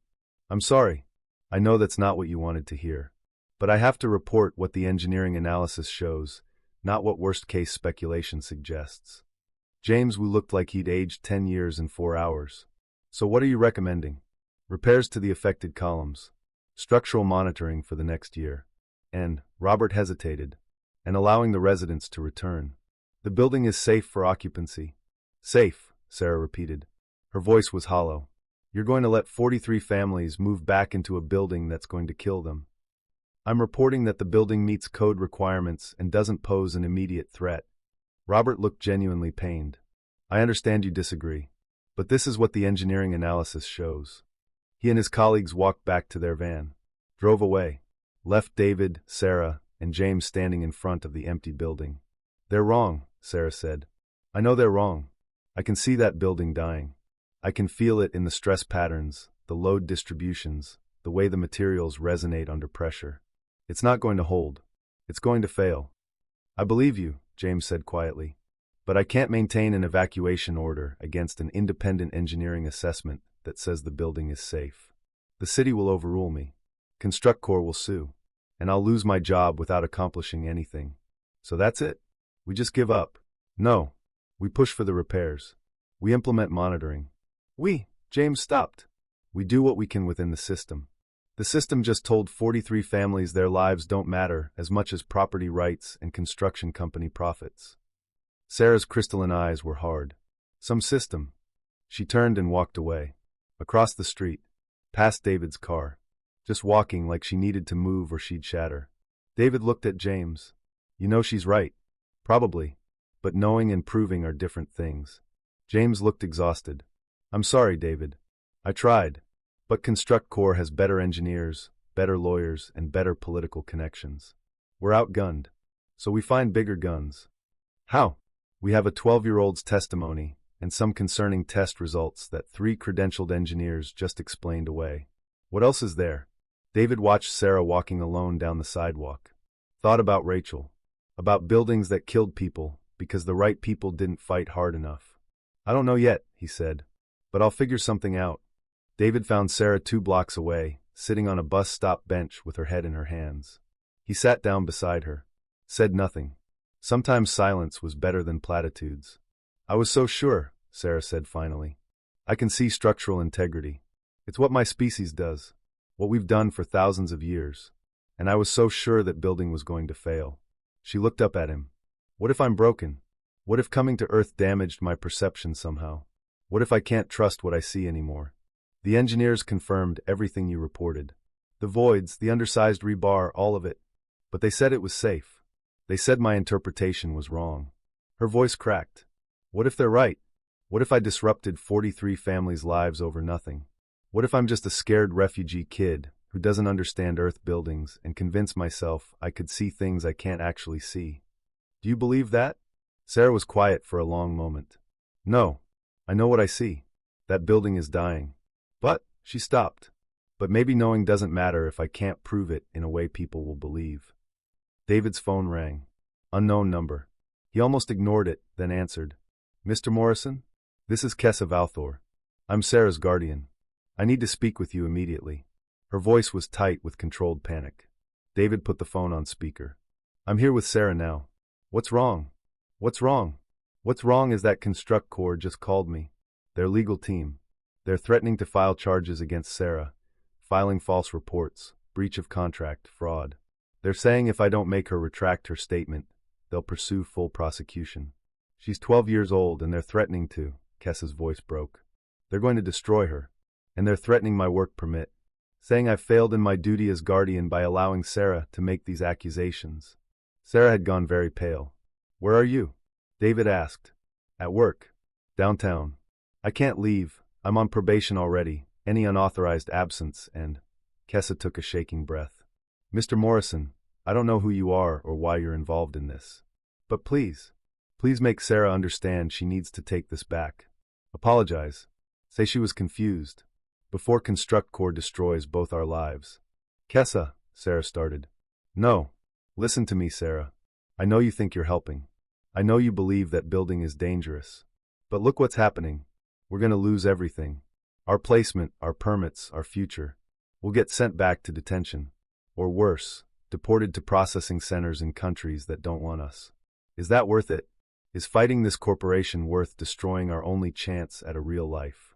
I'm sorry. I know that's not what you wanted to hear. But I have to report what the engineering analysis shows, not what worst-case speculation suggests. James Wu looked like he'd aged 10 years in 4 hours. So what are you recommending? Repairs to the affected columns. Structural monitoring for the next year. And, Robert hesitated, and allowing the residents to return. The building is safe for occupancy. Safe, Sera repeated. Her voice was hollow. You're going to let 43 families move back into a building that's going to kill them. I'm reporting that the building meets code requirements and doesn't pose an immediate threat. Robert looked genuinely pained. I understand you disagree, but this is what the engineering analysis shows. He and his colleagues walked back to their van, drove away, left David, Sera, and James standing in front of the empty building. They're wrong, Sera said. I know they're wrong. I can see that building dying. I can feel it in the stress patterns, the load distributions, the way the materials resonate under pressure. It's not going to hold. It's going to fail. I believe you, James said quietly. But I can't maintain an evacuation order against an independent engineering assessment that says the building is safe. The city will overrule me. ConstructCorp will sue. And I'll lose my job without accomplishing anything. So that's it. We just give up. No. We push for the repairs. We implement monitoring. James stopped. We do what we can within the system. The system just told 43 families their lives don't matter as much as property rights and construction company profits. Sera's crystalline eyes were hard. Some system. She turned and walked away. Across the street. Past David's car. Just walking like she needed to move or she'd shatter. David looked at James. You know she's right. Probably. But knowing and proving are different things. James looked exhausted. I'm sorry, David. I tried. But ConstructCorp has better engineers, better lawyers, and better political connections. We're outgunned. So we find bigger guns. How? We have a 12-year-old's testimony and some concerning test results that 3 credentialed engineers just explained away. What else is there? David watched Sera walking alone down the sidewalk. Thought about Rachel. About buildings that killed people because the right people didn't fight hard enough. I don't know yet, he said. But I'll figure something out. David found Sera 2 blocks away, sitting on a bus stop bench with her head in her hands. He sat down beside her. Said nothing. Sometimes silence was better than platitudes. I was so sure, Sera said finally. I can see structural integrity. It's what my species does. What we've done for thousands of years. And I was so sure that building was going to fail. She looked up at him. What if I'm broken? What if coming to Earth damaged my perception somehow? What if I can't trust what I see anymore? The engineers confirmed everything you reported. The voids, the undersized rebar, all of it. But they said it was safe. They said my interpretation was wrong. Her voice cracked. What if they're right? What if I disrupted 43 families' lives over nothing? What if I'm just a scared refugee kid who doesn't understand Earth buildings and convince myself I could see things I can't actually see? Do you believe that? Sera was quiet for a long moment. No. I know what I see. That building is dying. But, she stopped. But maybe knowing doesn't matter if I can't prove it in a way people will believe. David's phone rang. Unknown number. He almost ignored it, then answered. Mr. Morrison? This is Kessa Valthor. I'm Sera's guardian. I need to speak with you immediately. Her voice was tight with controlled panic. David put the phone on speaker. I'm here with Sera now. What's wrong? What's wrong? What's wrong is that ConstructCorp just called me. Their legal team. They're threatening to file charges against Sera, filing false reports, breach of contract, fraud. They're saying if I don't make her retract her statement, they'll pursue full prosecution. She's 12 years old and they're threatening to, Kessa's voice broke. They're going to destroy her. And they're threatening my work permit, saying I failed in my duty as guardian by allowing Sera to make these accusations. Sera had gone very pale. Where are you? David asked. At work. Downtown. I can't leave. I'm on probation already. Any unauthorized absence and... Kessa took a shaking breath. Mr. Morrison, I don't know who you are or why you're involved in this. But please make Sera understand she needs to take this back. Apologize. Say she was confused. Before ConstructCorp destroys both our lives. Kessa, Sera started. No. Listen to me, Sera. I know you think you're helping. I know you believe that building is dangerous. But look what's happening. We're gonna lose everything. Our placement, our permits, our future. We'll get sent back to detention. Or worse, deported to processing centers in countries that don't want us. Is that worth it? Is fighting this corporation worth destroying our only chance at a real life?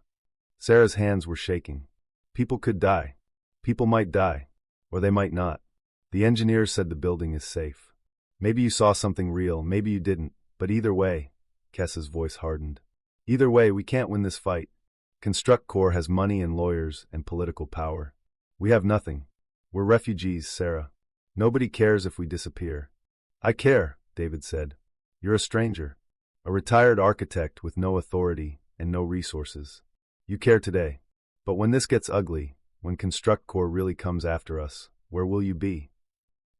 Sera's hands were shaking. People could die. People might die. Or they might not. The engineers said the building is safe. Maybe you saw something real, maybe you didn't, but either way, Kessa's voice hardened. Either way, we can't win this fight. Construct Corps has money and lawyers and political power. We have nothing. We're refugees, Sera. Nobody cares if we disappear. I care, David said. You're a stranger. A retired architect with no authority and no resources. You care today. But when this gets ugly, when Construct Corps really comes after us, where will you be?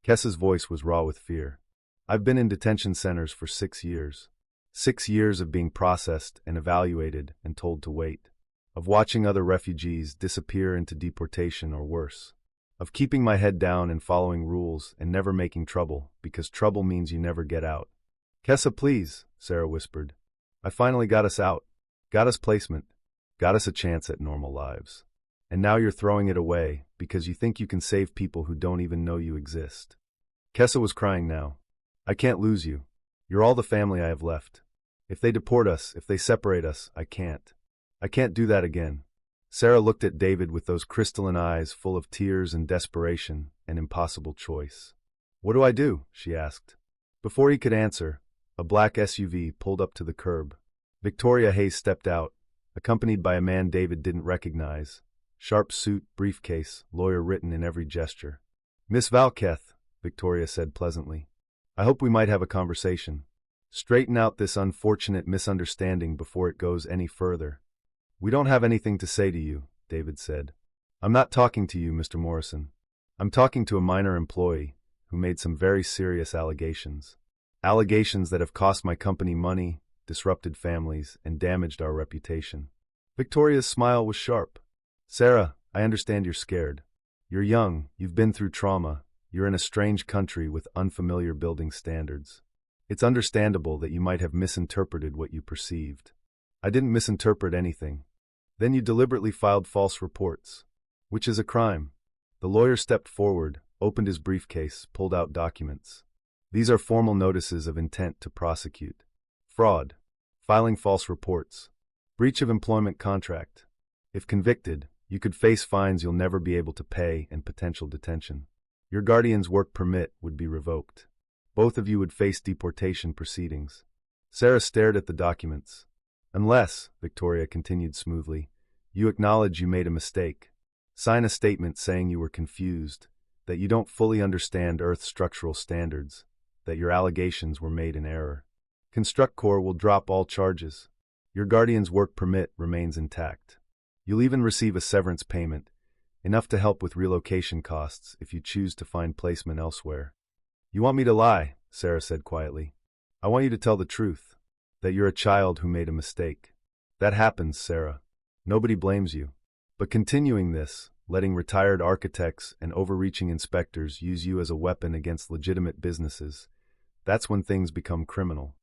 Kessa's voice was raw with fear. I've been in detention centers for 6 years. 6 years of being processed and evaluated and told to wait. Of watching other refugees disappear into deportation or worse. Of keeping my head down and following rules and never making trouble, because trouble means you never get out. Kessa, please, Sera whispered. I finally got us out. Got us placement. Got us a chance at normal lives. And now you're throwing it away because you think you can save people who don't even know you exist. Kessa was crying now. I can't lose you. You're all the family I have left. If they deport us, if they separate us, I can't. I can't do that again. Sera looked at David with those crystalline eyes full of tears and desperation, an impossible choice. What do I do? She asked. Before he could answer, a black SUV pulled up to the curb. Victoria Hayes stepped out, accompanied by a man David didn't recognize. Sharp suit, briefcase, lawyer written in every gesture. Miss Valketh, Victoria said pleasantly. I hope we might have a conversation. Straighten out this unfortunate misunderstanding before it goes any further. We don't have anything to say to you, David said. I'm not talking to you, Mr. Morrison. I'm talking to a minor employee who made some very serious allegations. Allegations that have cost my company money, disrupted families, and damaged our reputation. Victoria's smile was sharp. Sera, I understand you're scared. You're young, you've been through trauma, you're in a strange country with unfamiliar building standards. It's understandable that you might have misinterpreted what you perceived. I didn't misinterpret anything. Then you deliberately filed false reports, which is a crime. The lawyer stepped forward, opened his briefcase, pulled out documents. These are formal notices of intent to prosecute. Fraud, filing false reports, breach of employment contract. If convicted, you could face fines you'll never be able to pay and potential detention. Your guardian's work permit would be revoked. Both of you would face deportation proceedings. Sera stared at the documents. Unless, Victoria continued smoothly, you acknowledge you made a mistake. Sign a statement saying you were confused, that you don't fully understand Earth's structural standards, that your allegations were made in error. Construct Corps will drop all charges. Your guardian's work permit remains intact. You'll even receive a severance payment, enough to help with relocation costs if you choose to find placement elsewhere. You want me to lie, Sera said quietly. I want you to tell the truth, that you're a child who made a mistake. That happens, Sera. Nobody blames you. But continuing this, letting retired architects and overreaching inspectors use you as a weapon against legitimate businesses, that's when things become criminal.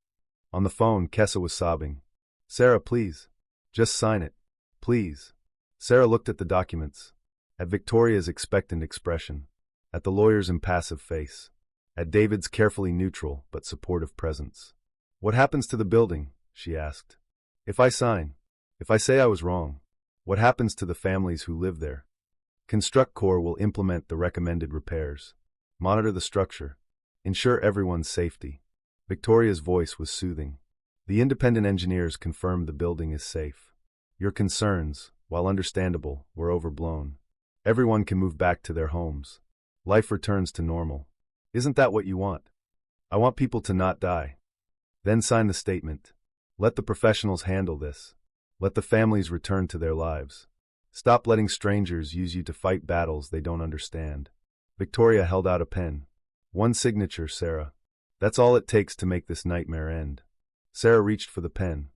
On the phone, Kessa was sobbing. Sera, please. Just sign it. Please. Sera looked at the documents, at Victoria's expectant expression, at the lawyer's impassive face, at David's carefully neutral but supportive presence. What happens to the building? She asked. If I sign, if I say I was wrong, what happens to the families who live there? Construct Corps will implement the recommended repairs, monitor the structure, ensure everyone's safety. Victoria's voice was soothing. The independent engineers confirmed the building is safe. Your concerns, while understandable, were overblown. Everyone can move back to their homes. Life returns to normal. Isn't that what you want? I want people to not die. Then sign the statement. Let the professionals handle this. Let the families return to their lives. Stop letting strangers use you to fight battles they don't understand. Victoria held out a pen. One signature, Sera. That's all it takes to make this nightmare end. Sera reached for the pen.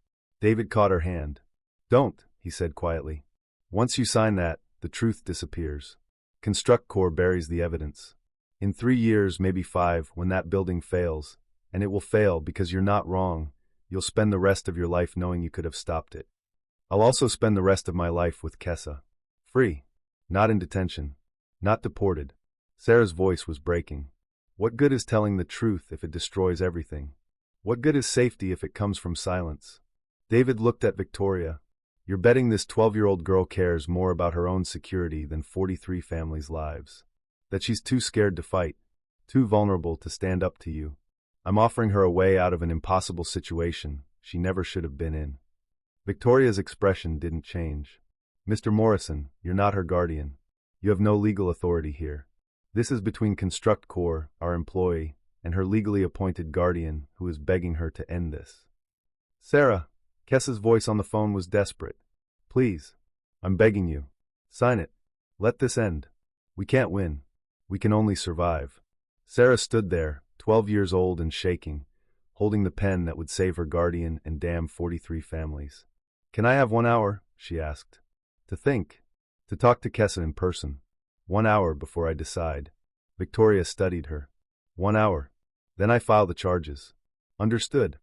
David caught her hand. Don't, he said quietly. Once you sign that, the truth disappears. Construct Corps buries the evidence. In 3 years, maybe 5, when that building fails, and it will fail because you're not wrong, you'll spend the rest of your life knowing you could have stopped it. I'll also spend the rest of my life with Kessa. Free. Not in detention. Not deported. Sera's voice was breaking. What good is telling the truth if it destroys everything? What good is safety if it comes from silence? David looked at Victoria. You're betting this 12-year-old girl cares more about her own security than 43 families' lives. That she's too scared to fight, too vulnerable to stand up to you. I'm offering her a way out of an impossible situation she never should have been in. Victoria's expression didn't change. Mr. Morrison, you're not her guardian. You have no legal authority here. This is between Construct Corps, our employee, and her legally appointed guardian who is begging her to end this. Sera, Kessa's voice on the phone was desperate. Please. I'm begging you. Sign it. Let this end. We can't win. We can only survive. Sera stood there, 12 years old and shaking, holding the pen that would save her guardian and damn 43 families. Can I have 1 hour? She asked. To think. To talk to Kessa in person. 1 hour before I decide. Victoria studied her. 1 hour. Then I file the charges. Understood.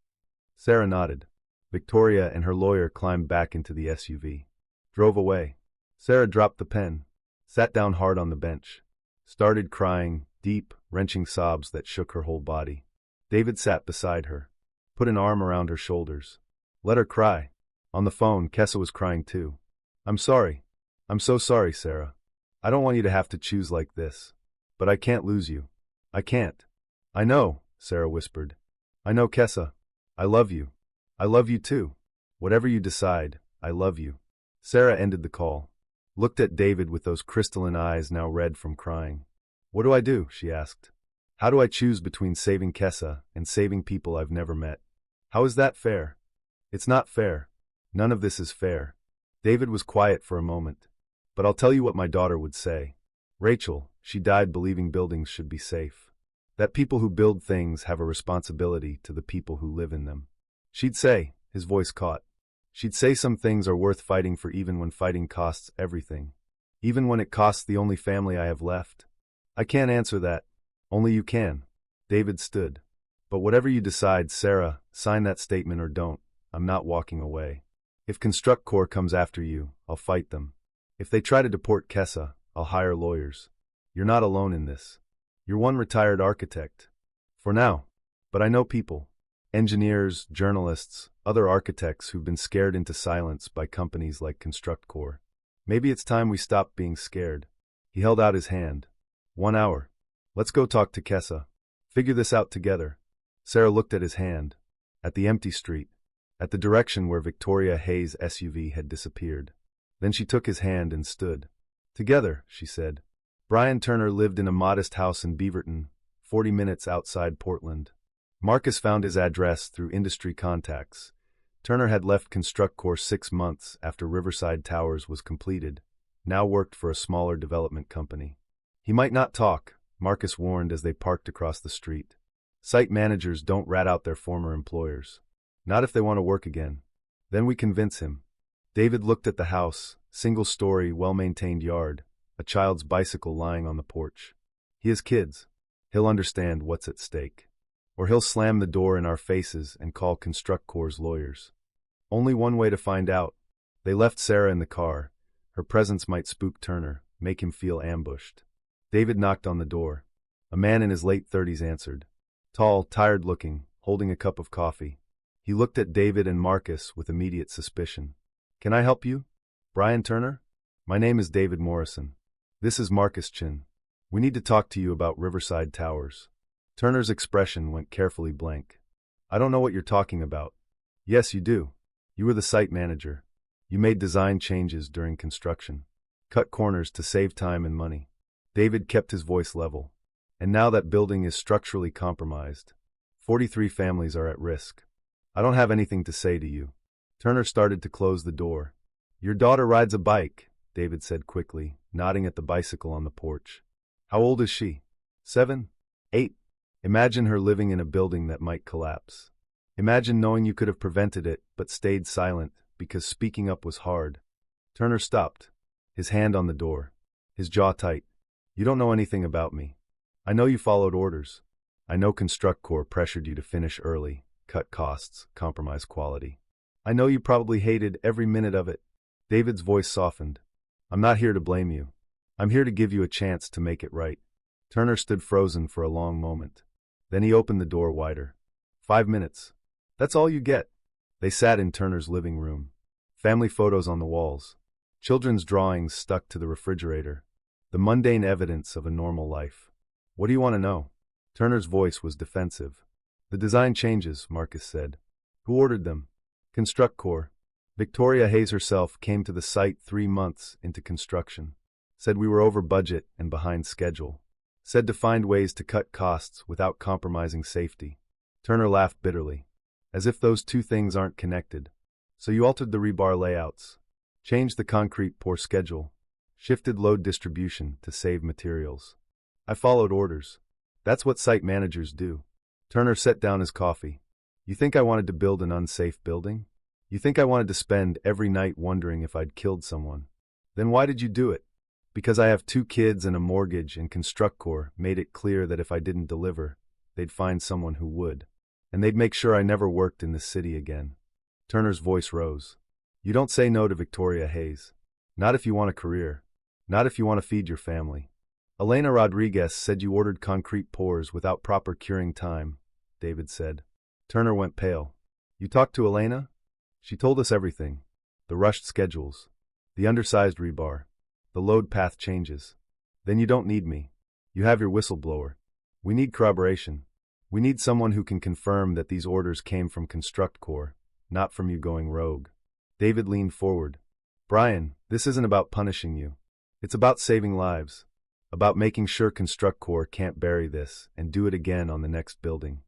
Sera nodded. Victoria and her lawyer climbed back into the SUV. Drove away. Sera dropped the pen, sat down hard on the bench, started crying, deep, wrenching sobs that shook her whole body. David sat beside her, put an arm around her shoulders. Let her cry. On the phone, Kessa was crying too. I'm sorry. I'm so sorry, Sera. I don't want you to have to choose like this. But I can't lose you. I can't. I know, Sera whispered. I know, Kessa. I love you. I love you too. Whatever you decide, I love you. Sera ended the call. Looked at David with those crystalline eyes now red from crying. What do I do? She asked. How do I choose between saving Kessa and saving people I've never met? How is that fair? It's not fair. None of this is fair. David was quiet for a moment. But I'll tell you what my daughter would say. Rachel, she died believing buildings should be safe. That people who build things have a responsibility to the people who live in them. She'd say, his voice caught. She'd say some things are worth fighting for even when fighting costs everything. Even when it costs the only family I have left. I can't answer that. Only you can. David stood. But whatever you decide, Sera, sign that statement or don't. I'm not walking away. If Construct Corps comes after you, I'll fight them. If they try to deport Kessa, I'll hire lawyers. You're not alone in this. You're one retired architect. For now. But I know people. Engineers, journalists, other architects who've been scared into silence by companies like Construct Corps. Maybe it's time we stop being scared. He held out his hand. 1 hour. Let's go talk to Kessa. Figure this out together. Sera looked at his hand. At the empty street. At the direction where Victoria Hayes' SUV had disappeared. Then she took his hand and stood. Together, she said. Brian Turner lived in a modest house in Beaverton, 40 minutes outside Portland. Marcus found his address through industry contacts. Turner had left Construct Corps 6 months after Riverside Towers was completed, now worked for a smaller development company. He might not talk, Marcus warned as they parked across the street. Site managers don't rat out their former employers. Not if they want to work again. Then we convince him. David looked at the house, single-story, well-maintained yard, a child's bicycle lying on the porch. He has kids. He'll understand what's at stake. Or he'll slam the door in our faces and call Construct Corps' lawyers. Only one way to find out. They left Sera in the car. Her presence might spook Turner, make him feel ambushed. David knocked on the door. A man in his late 30s answered. Tall, tired-looking, holding a cup of coffee. He looked at David and Marcus with immediate suspicion. Can I help you? Brian Turner? My name is David Morrison. This is Marcus Chin. We need to talk to you about Riverside Towers. Turner's expression went carefully blank. I don't know what you're talking about. Yes, you do. You were the site manager. You made design changes during construction. Cut corners to save time and money. David kept his voice level. And now that building is structurally compromised. 43 families are at risk. I don't have anything to say to you. Turner started to close the door. Your daughter rides a bike, David said quickly, nodding at the bicycle on the porch. How old is she? 7? 8? Imagine her living in a building that might collapse. Imagine knowing you could have prevented it, but stayed silent, because speaking up was hard. Turner stopped, his hand on the door, his jaw tight. You don't know anything about me. I know you followed orders. I know Construct Corps pressured you to finish early, cut costs, compromise quality. I know you probably hated every minute of it. David's voice softened. I'm not here to blame you. I'm here to give you a chance to make it right. Turner stood frozen for a long moment. Then he opened the door wider. 5 minutes. That's all you get. They sat in Turner's living room. Family photos on the walls. Children's drawings stuck to the refrigerator. The mundane evidence of a normal life. What do you want to know? Turner's voice was defensive. The design changes, Marcus said. Who ordered them? Construct Corps. Victoria Hayes herself came to the site 3 months into construction. Said we were over budget and behind schedule. Said to find ways to cut costs without compromising safety. Turner laughed bitterly. As if those two things aren't connected. So you altered the rebar layouts. Changed the concrete pour schedule. Shifted load distribution to save materials. I followed orders. That's what site managers do. Turner set down his coffee. You think I wanted to build an unsafe building? You think I wanted to spend every night wondering if I'd killed someone? Then why did you do it? Because I have 2 kids and a mortgage, and Construct Corps made it clear that if I didn't deliver, they'd find someone who would. And they'd make sure I never worked in this city again. Turner's voice rose. You don't say no to Victoria Hayes. Not if you want a career. Not if you want to feed your family. Elena Rodriguez said you ordered concrete pours without proper curing time, David said. Turner went pale. You talked to Elena? She told us everything. The rushed schedules. The undersized rebar. The load path changes. Then you don't need me. You have your whistleblower. We need corroboration. We need someone who can confirm that these orders came from Construct Corps, not from you going rogue. David leaned forward. Brian, this isn't about punishing you. It's about saving lives. About making sure Construct Corps can't bury this and do it again on the next building.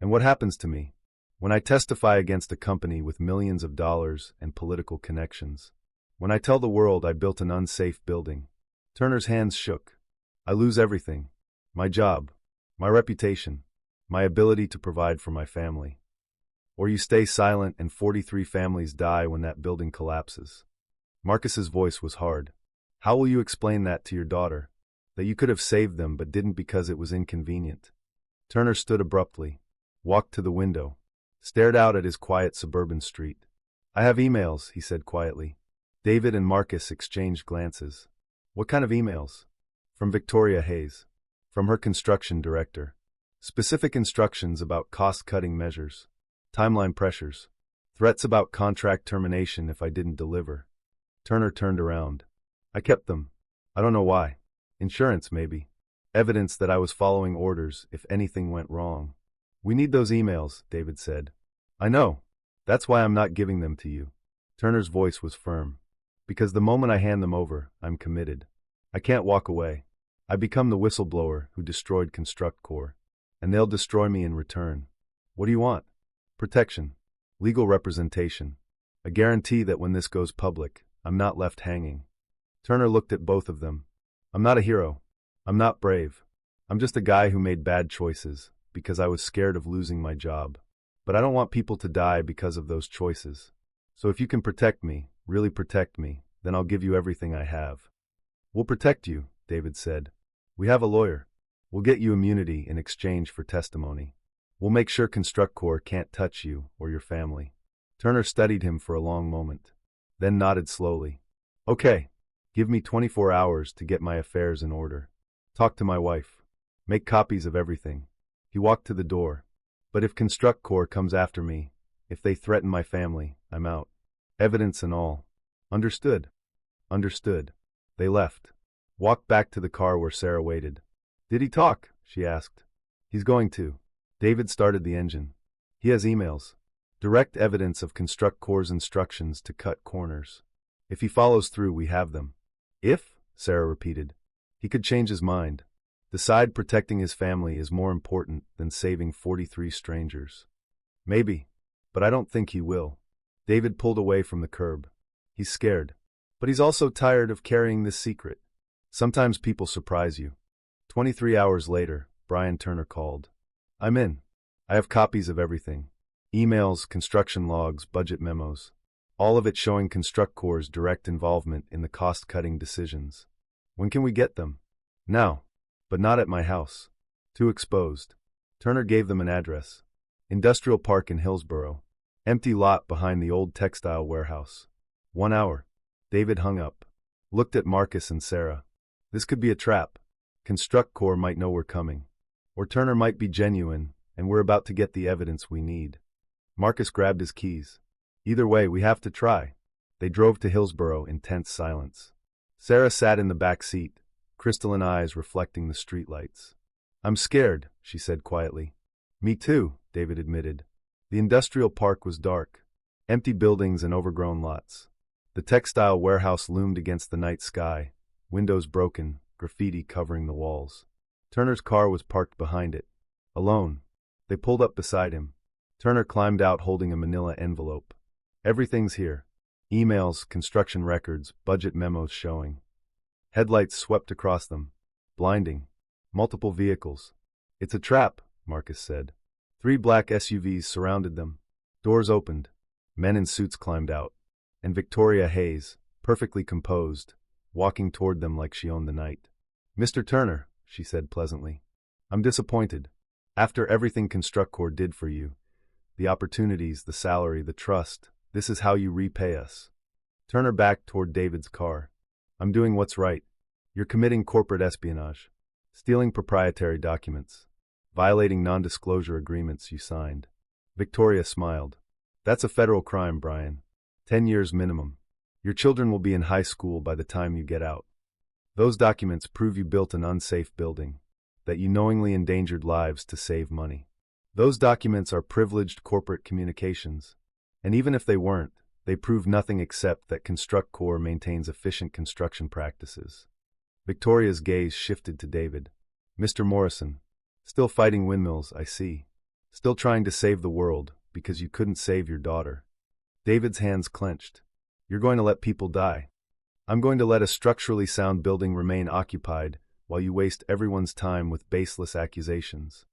And what happens to me? When I testify against a company with millions of dollars and political connections. When I tell the world I built an unsafe building. Turner's hands shook. I lose everything. My job. My reputation. My ability to provide for my family. Or you stay silent and 43 families die when that building collapses. Marcus's voice was hard. How will you explain that to your daughter? That you could have saved them but didn't because it was inconvenient. Turner stood abruptly. Walked to the window. Stared out at his quiet suburban street. I have emails, he said quietly. David and Marcus exchanged glances. What kind of emails? From Victoria Hayes. From her construction director. Specific instructions about cost-cutting measures. Timeline pressures. Threats about contract termination if I didn't deliver. Turner turned around. I kept them. I don't know why. Insurance, maybe. Evidence that I was following orders if anything went wrong. We need those emails, David said. I know. That's why I'm not giving them to you. Turner's voice was firm. Because the moment I hand them over, I'm committed. I can't walk away. I become the whistleblower who destroyed Construct Corps. And they'll destroy me in return. What do you want? Protection. Legal representation. A guarantee that when this goes public, I'm not left hanging. Turner looked at both of them. I'm not a hero. I'm not brave. I'm just a guy who made bad choices because I was scared of losing my job. But I don't want people to die because of those choices. So if you can protect me, really protect me, then I'll give you everything I have. We'll protect you, David said. We have a lawyer. We'll get you immunity in exchange for testimony. We'll make sure Construct Corps can't touch you or your family. Turner studied him for a long moment, then nodded slowly. Okay, give me 24 hours to get my affairs in order. Talk to my wife. Make copies of everything. He walked to the door. But if Construct Corps comes after me, if they threaten my family, I'm out. Evidence and all. Understood. Understood. They left. Walked back to the car where Sera waited. Did he talk? She asked. He's going to. David started the engine. He has emails. Direct evidence of Construct Corps' instructions to cut corners. If he follows through, we have them. If, Sera repeated. He could change his mind. Decide protecting his family is more important than saving 43 strangers. Maybe, but I don't think he will. David pulled away from the curb. He's scared. But he's also tired of carrying this secret. Sometimes people surprise you. 23 hours later, Brian Turner called. I'm in. I have copies of everything. Emails, construction logs, budget memos. All of it showing Construct Corps' direct involvement in the cost-cutting decisions. When can we get them? Now. But not at my house. Too exposed. Turner gave them an address. Industrial Park in Hillsborough. Empty lot behind the old textile warehouse. 1 hour. David hung up. Looked at Marcus and Sera. This could be a trap. Construct Corps might know we're coming. Or Turner might be genuine, and we're about to get the evidence we need. Marcus grabbed his keys. Either way, we have to try. They drove to Hillsborough in tense silence. Sera sat in the back seat, crystalline eyes reflecting the streetlights. I'm scared, she said quietly. Me too, David admitted. The industrial park was dark. Empty buildings and overgrown lots. The textile warehouse loomed against the night sky, windows broken, graffiti covering the walls. Turner's car was parked behind it. Alone. They pulled up beside him. Turner climbed out holding a manila envelope. Everything's here. Emails, construction records, budget memos showing. Headlights swept across them. Blinding. Multiple vehicles. It's a trap, Marcus said. 3 black SUVs surrounded them. Doors opened. Men in suits climbed out. And Victoria Hayes, perfectly composed, walking toward them like she owned the night. Mr. Turner, she said pleasantly. I'm disappointed. After everything Construct Corps did for you, the opportunities, the salary, the trust, this is how you repay us. Turner backed toward David's car. I'm doing what's right. You're committing corporate espionage. Stealing proprietary documents. Violating non-disclosure agreements you signed. Victoria smiled. That's a federal crime, Brian. 10 years minimum. Your children will be in high school by the time you get out. Those documents prove you built an unsafe building, that you knowingly endangered lives to save money. Those documents are privileged corporate communications. And even if they weren't, they prove nothing except that Construct Corps maintains efficient construction practices. Victoria's gaze shifted to David. Mr. Morrison, still fighting windmills, I see. Still trying to save the world, because you couldn't save your daughter. David's hands clenched. You're going to let people die. I'm going to let a structurally sound building remain occupied while you waste everyone's time with baseless accusations.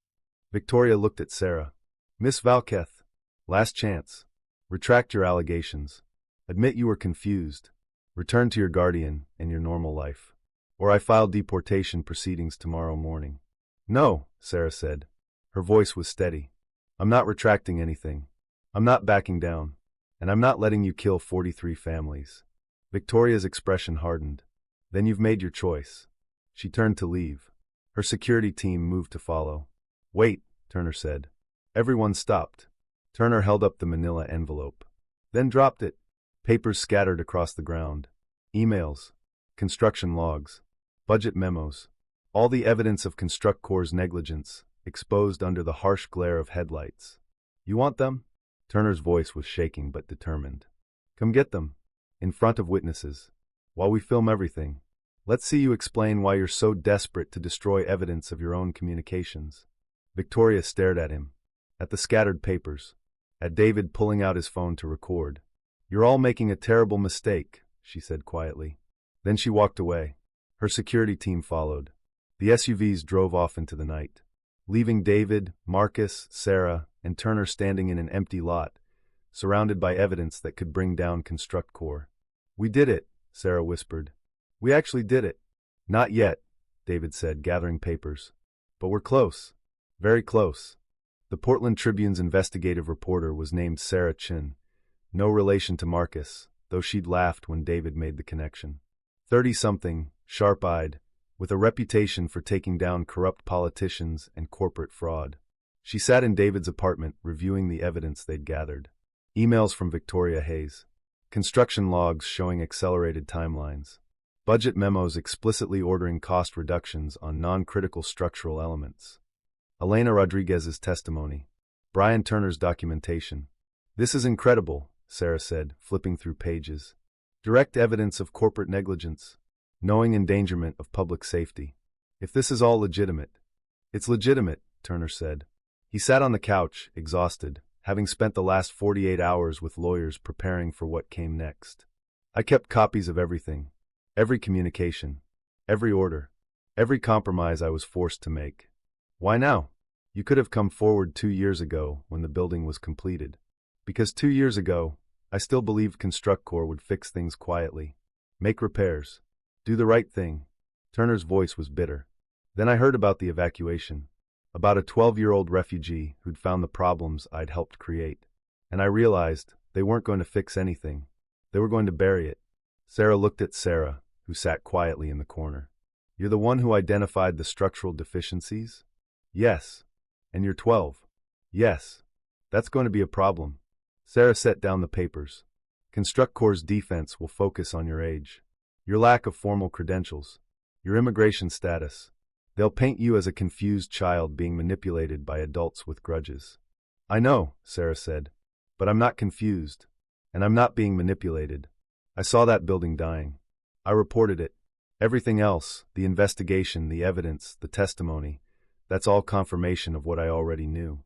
Victoria looked at Sera. Miss Valketh, last chance. Retract your allegations. Admit you were confused. Return to your guardian and your normal life. Or I file deportation proceedings tomorrow morning. No, Sera said. Her voice was steady. I'm not retracting anything. I'm not backing down. And I'm not letting you kill 43 families. Victoria's expression hardened. Then you've made your choice. She turned to leave. Her security team moved to follow. Wait, Turner said. Everyone stopped. Turner held up the manila envelope. Then dropped it. Papers scattered across the ground. Emails. Construction logs. Budget memos. All the evidence of Construct Corps' negligence, exposed under the harsh glare of headlights. You want them? Turner's voice was shaking but determined. Come get them. In front of witnesses. While we film everything. Let's see you explain why you're so desperate to destroy evidence of your own communications. Victoria stared at him. At the scattered papers. At David pulling out his phone to record. You're all making a terrible mistake, she said quietly. Then she walked away. Her security team followed. The SUVs drove off into the night, leaving David, Marcus, Sera, and Turner standing in an empty lot, surrounded by evidence that could bring down Construct Corps. We did it, Sera whispered. We actually did it. Not yet, David said, gathering papers. But we're close. Very close. The Portland Tribune's investigative reporter was named Sera Chin, no relation to Marcus, though she'd laughed when David made the connection. 30-something, sharp-eyed, with a reputation for taking down corrupt politicians and corporate fraud. She sat in David's apartment reviewing the evidence they'd gathered. Emails from Victoria Hayes. Construction logs showing accelerated timelines. Budget memos explicitly ordering cost reductions on non-critical structural elements. Elena Rodriguez's testimony. Brian Turner's documentation. This is incredible, Sera said, flipping through pages. Direct evidence of corporate negligence. Knowing endangerment of public safety. If this is all legitimate. It's legitimate, Turner said. He sat on the couch, exhausted, having spent the last 48 hours with lawyers preparing for what came next. I kept copies of everything. Every communication. Every order. Every compromise I was forced to make. Why now? You could have come forward 2 years ago when the building was completed. Because 2 years ago, I still believed Construct Corps would fix things quietly. Make repairs. Do the right thing. Turner's voice was bitter. Then I heard about the evacuation. About a 12-year-old refugee who'd found the problems I'd helped create. And I realized they weren't going to fix anything. They were going to bury it. Sera looked at Sera, who sat quietly in the corner. You're the one who identified the structural deficiencies? Yes. And you're 12? Yes. That's going to be a problem. Sera set down the papers. Construct Corps' defense will focus on your age, your lack of formal credentials, your immigration status. They'll paint you as a confused child being manipulated by adults with grudges. I know, Sera said, but I'm not confused, and I'm not being manipulated. I saw that building dying. I reported it. Everything else, the investigation, the evidence, the testimony, that's all confirmation of what I already knew.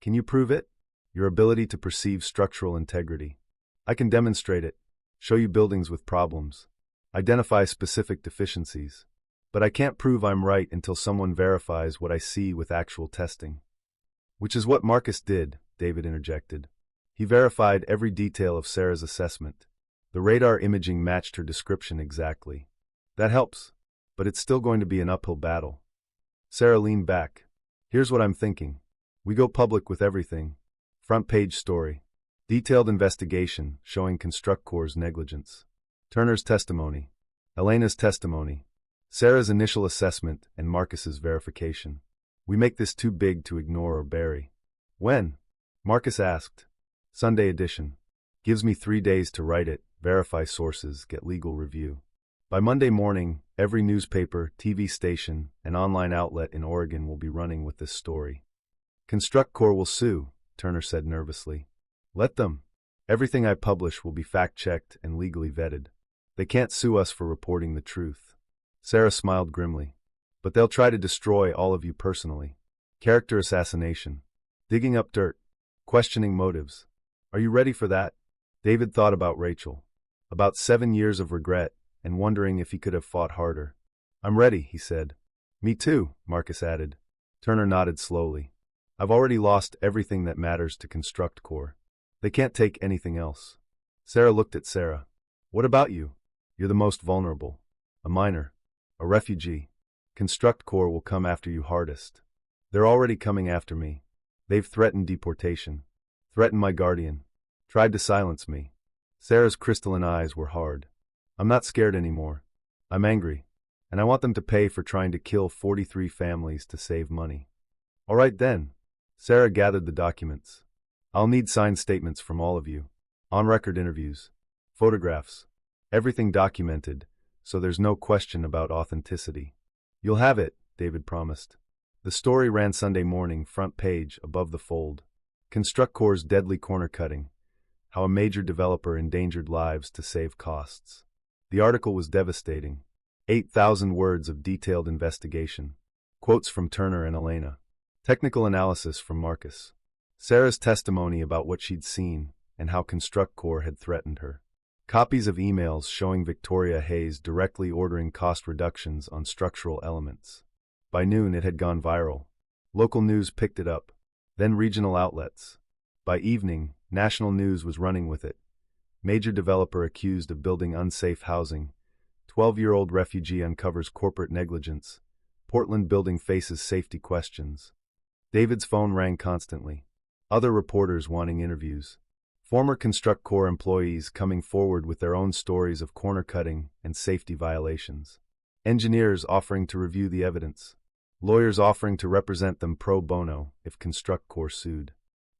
Can you prove it? Your ability to perceive structural integrity. I can demonstrate it, show you buildings with problems, identify specific deficiencies. But I can't prove I'm right until someone verifies what I see with actual testing. Which is what Marcus did, David interjected. He verified every detail of Sera's assessment. The radar imaging matched her description exactly. That helps, but it's still going to be an uphill battle. Sera leaned back. Here's what I'm thinking. We go public with everything. Front page story. Detailed investigation showing Construct Corps' negligence. Turner's testimony. Elena's testimony. Sera's initial assessment and Marcus's verification. We make this too big to ignore or bury. When? Marcus asked. Sunday edition. Gives me 3 days to write it, verify sources, get legal review. By Monday morning, every newspaper, TV station, and online outlet in Oregon will be running with this story. Construct Corps will sue, Turner said nervously. Let them. Everything I publish will be fact-checked and legally vetted. They can't sue us for reporting the truth. Sera smiled grimly. But they'll try to destroy all of you personally. Character assassination. Digging up dirt. Questioning motives. Are you ready for that? David thought about Rachel. About 7 years of regret, and wondering if he could have fought harder. I'm ready, he said. Me too, Marcus added. Turner nodded slowly. I've already lost everything that matters to Construct Corps. They can't take anything else. Sera looked at Sera. What about you? You're the most vulnerable. A minor. A refugee. Construct Corps will come after you hardest. They're already coming after me. They've threatened deportation. Threatened my guardian. Tried to silence me. Sera's crystalline eyes were hard. I'm not scared anymore. I'm angry. And I want them to pay for trying to kill 43 families to save money. All right then. Sera gathered the documents. I'll need signed statements from all of you. On-record interviews. Photographs. Everything documented, so there's no question about authenticity. You'll have it, David promised. The story ran Sunday morning, front page, above the fold. Construct Corps' deadly corner cutting. How a major developer endangered lives to save costs. The article was devastating. 8,000 words of detailed investigation. Quotes from Turner and Elena. Technical analysis from Marcus. Sera's testimony about what she'd seen and how Construct Corps had threatened her. Copies of emails showing Victoria Hayes directly ordering cost reductions on structural elements. By noon, it had gone viral. Local news picked it up, then regional outlets. By evening, national news was running with it. Major developer accused of building unsafe housing. 12-year-old refugee uncovers corporate negligence. Portland building faces safety questions. David's phone rang constantly. Other reporters wanting interviews. Former Construct Corps employees coming forward with their own stories of corner cutting and safety violations. Engineers offering to review the evidence. Lawyers offering to represent them pro bono if Construct Corps sued.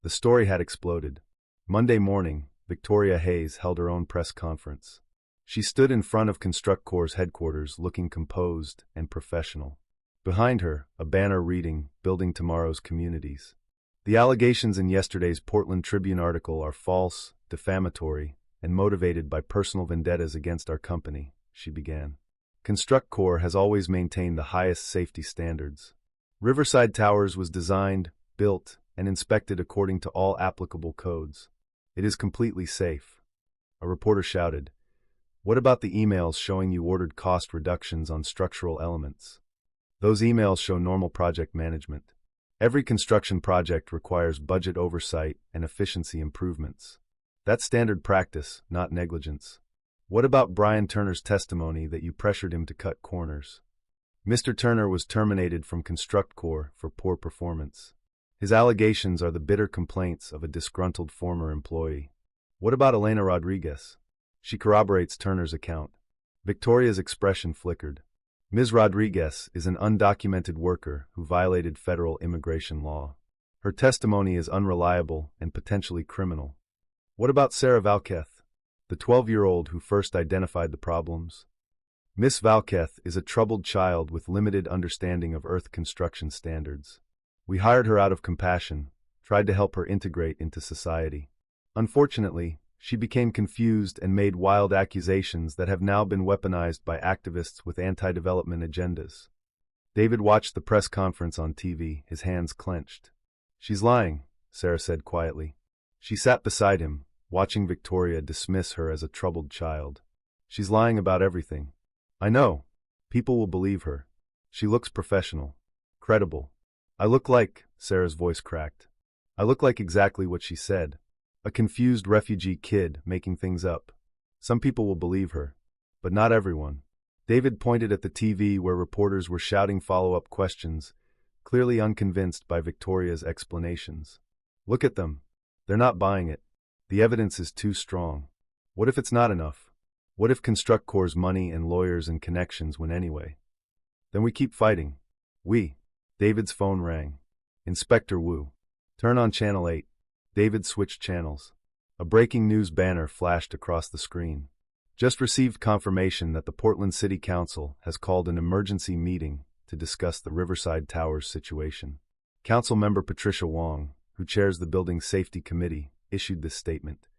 The story had exploded. Monday morning, Victoria Hayes held her own press conference. She stood in front of Construct Corps' headquarters looking composed and professional. Behind her, a banner reading, Building Tomorrow's Communities. The allegations in yesterday's Portland Tribune article are false, defamatory, and motivated by personal vendettas against our company, she began. Construct Corps has always maintained the highest safety standards. Riverside Towers was designed, built, and inspected according to all applicable codes. It is completely safe. A reporter shouted, "What about the emails showing you ordered cost reductions on structural elements?" Those emails show normal project management. Every construction project requires budget oversight and efficiency improvements. That's standard practice, not negligence. What about Brian Turner's testimony that you pressured him to cut corners? Mr. Turner was terminated from Construct Corps for poor performance. His allegations are the bitter complaints of a disgruntled former employee. What about Elena Rodriguez? She corroborates Turner's account. Victoria's expression flickered. Ms. Rodriguez is an undocumented worker who violated federal immigration law. Her testimony is unreliable and potentially criminal. What about Sera Valquez, the 12-year-old who first identified the problems? Miss Valquez is a troubled child with limited understanding of earth construction standards. We hired her out of compassion, tried to help her integrate into society. Unfortunately, she became confused and made wild accusations that have now been weaponized by activists with anti-development agendas. David watched the press conference on TV, his hands clenched. She's lying, Sera said quietly. She sat beside him, watching Victoria dismiss her as a troubled child. She's lying about everything. I know. People will believe her. She looks professional. Credible. I look like, Sera's voice cracked. I look like exactly what she said. A confused refugee kid making things up. Some people will believe her, but not everyone. David pointed at the TV where reporters were shouting follow-up questions, clearly unconvinced by Victoria's explanations. Look at them. They're not buying it. The evidence is too strong. What if it's not enough? What if ConstructCorp's money and lawyers and connections win anyway? Then we keep fighting. David's phone rang. Inspector Wu. Turn on Channel 8. David switched channels. A breaking news banner flashed across the screen. Just received confirmation that the Portland City Council has called an emergency meeting to discuss the Riverside Towers situation. Council member Patricia Wong, who chairs the Building Safety Committee, issued this statement.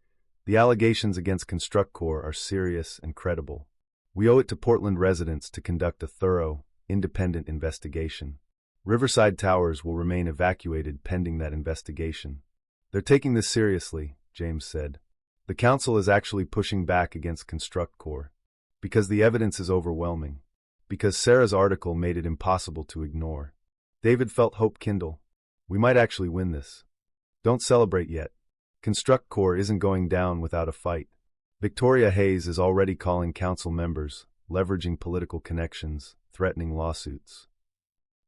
The allegations against ConstructCorp are serious and credible. We owe it to Portland residents to conduct a thorough, independent investigation. Riverside Towers will remain evacuated pending that investigation. They're taking this seriously, James said. The council is actually pushing back against ConstructCorp because the evidence is overwhelming, because Sera's article made it impossible to ignore. David felt hope kindle. We might actually win this. Don't celebrate yet. ConstructCorp isn't going down without a fight. Victoria Hayes is already calling council members, leveraging political connections, threatening lawsuits.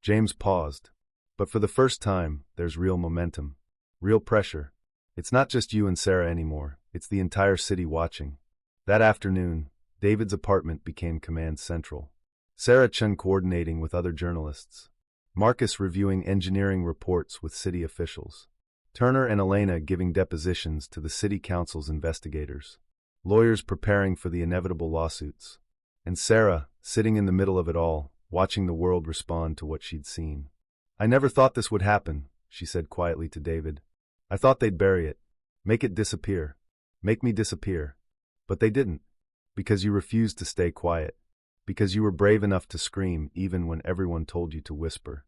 James paused. But for the first time, there's real momentum. Real pressure. It's not just you and Sera anymore, it's the entire city watching. That afternoon, David's apartment became command central. Sera Chun coordinating with other journalists. Marcus reviewing engineering reports with city officials. Turner and Elena giving depositions to the city council's investigators. Lawyers preparing for the inevitable lawsuits. And Sera, sitting in the middle of it all, watching the world respond to what she'd seen. I never thought this would happen, she said quietly to David. I thought they'd bury it. Make it disappear. Make me disappear. But they didn't. Because you refused to stay quiet. Because you were brave enough to scream even when everyone told you to whisper.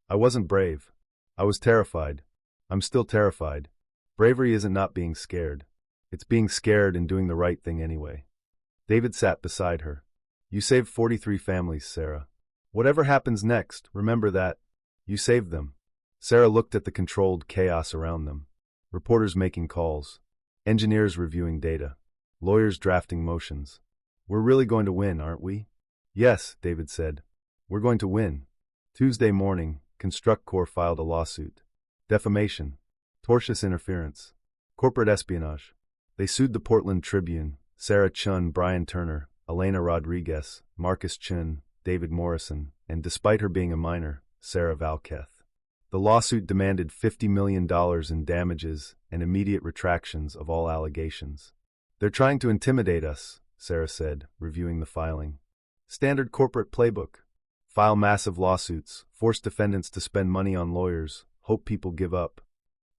I wasn't brave. I was terrified. I'm still terrified. Bravery isn't not being scared. It's being scared and doing the right thing anyway. David sat beside her. You saved 43 families, Sera. Whatever happens next, remember that. You saved them. Sera looked at the controlled chaos around them. Reporters making calls. Engineers reviewing data. Lawyers drafting motions. We're really going to win, aren't we? Yes, David said. We're going to win. Tuesday morning, ConstructCorp filed a lawsuit. Defamation. Tortious interference. Corporate espionage. They sued the Portland Tribune, Sera Chun, Brian Turner, Elena Rodriguez, Marcus Chun, David Morrison, and despite her being a minor, Sera Valquez. The lawsuit demanded $50 million in damages and immediate retractions of all allegations. They're trying to intimidate us, Sera said, reviewing the filing. Standard corporate playbook. File massive lawsuits, force defendants to spend money on lawyers, hope people give up.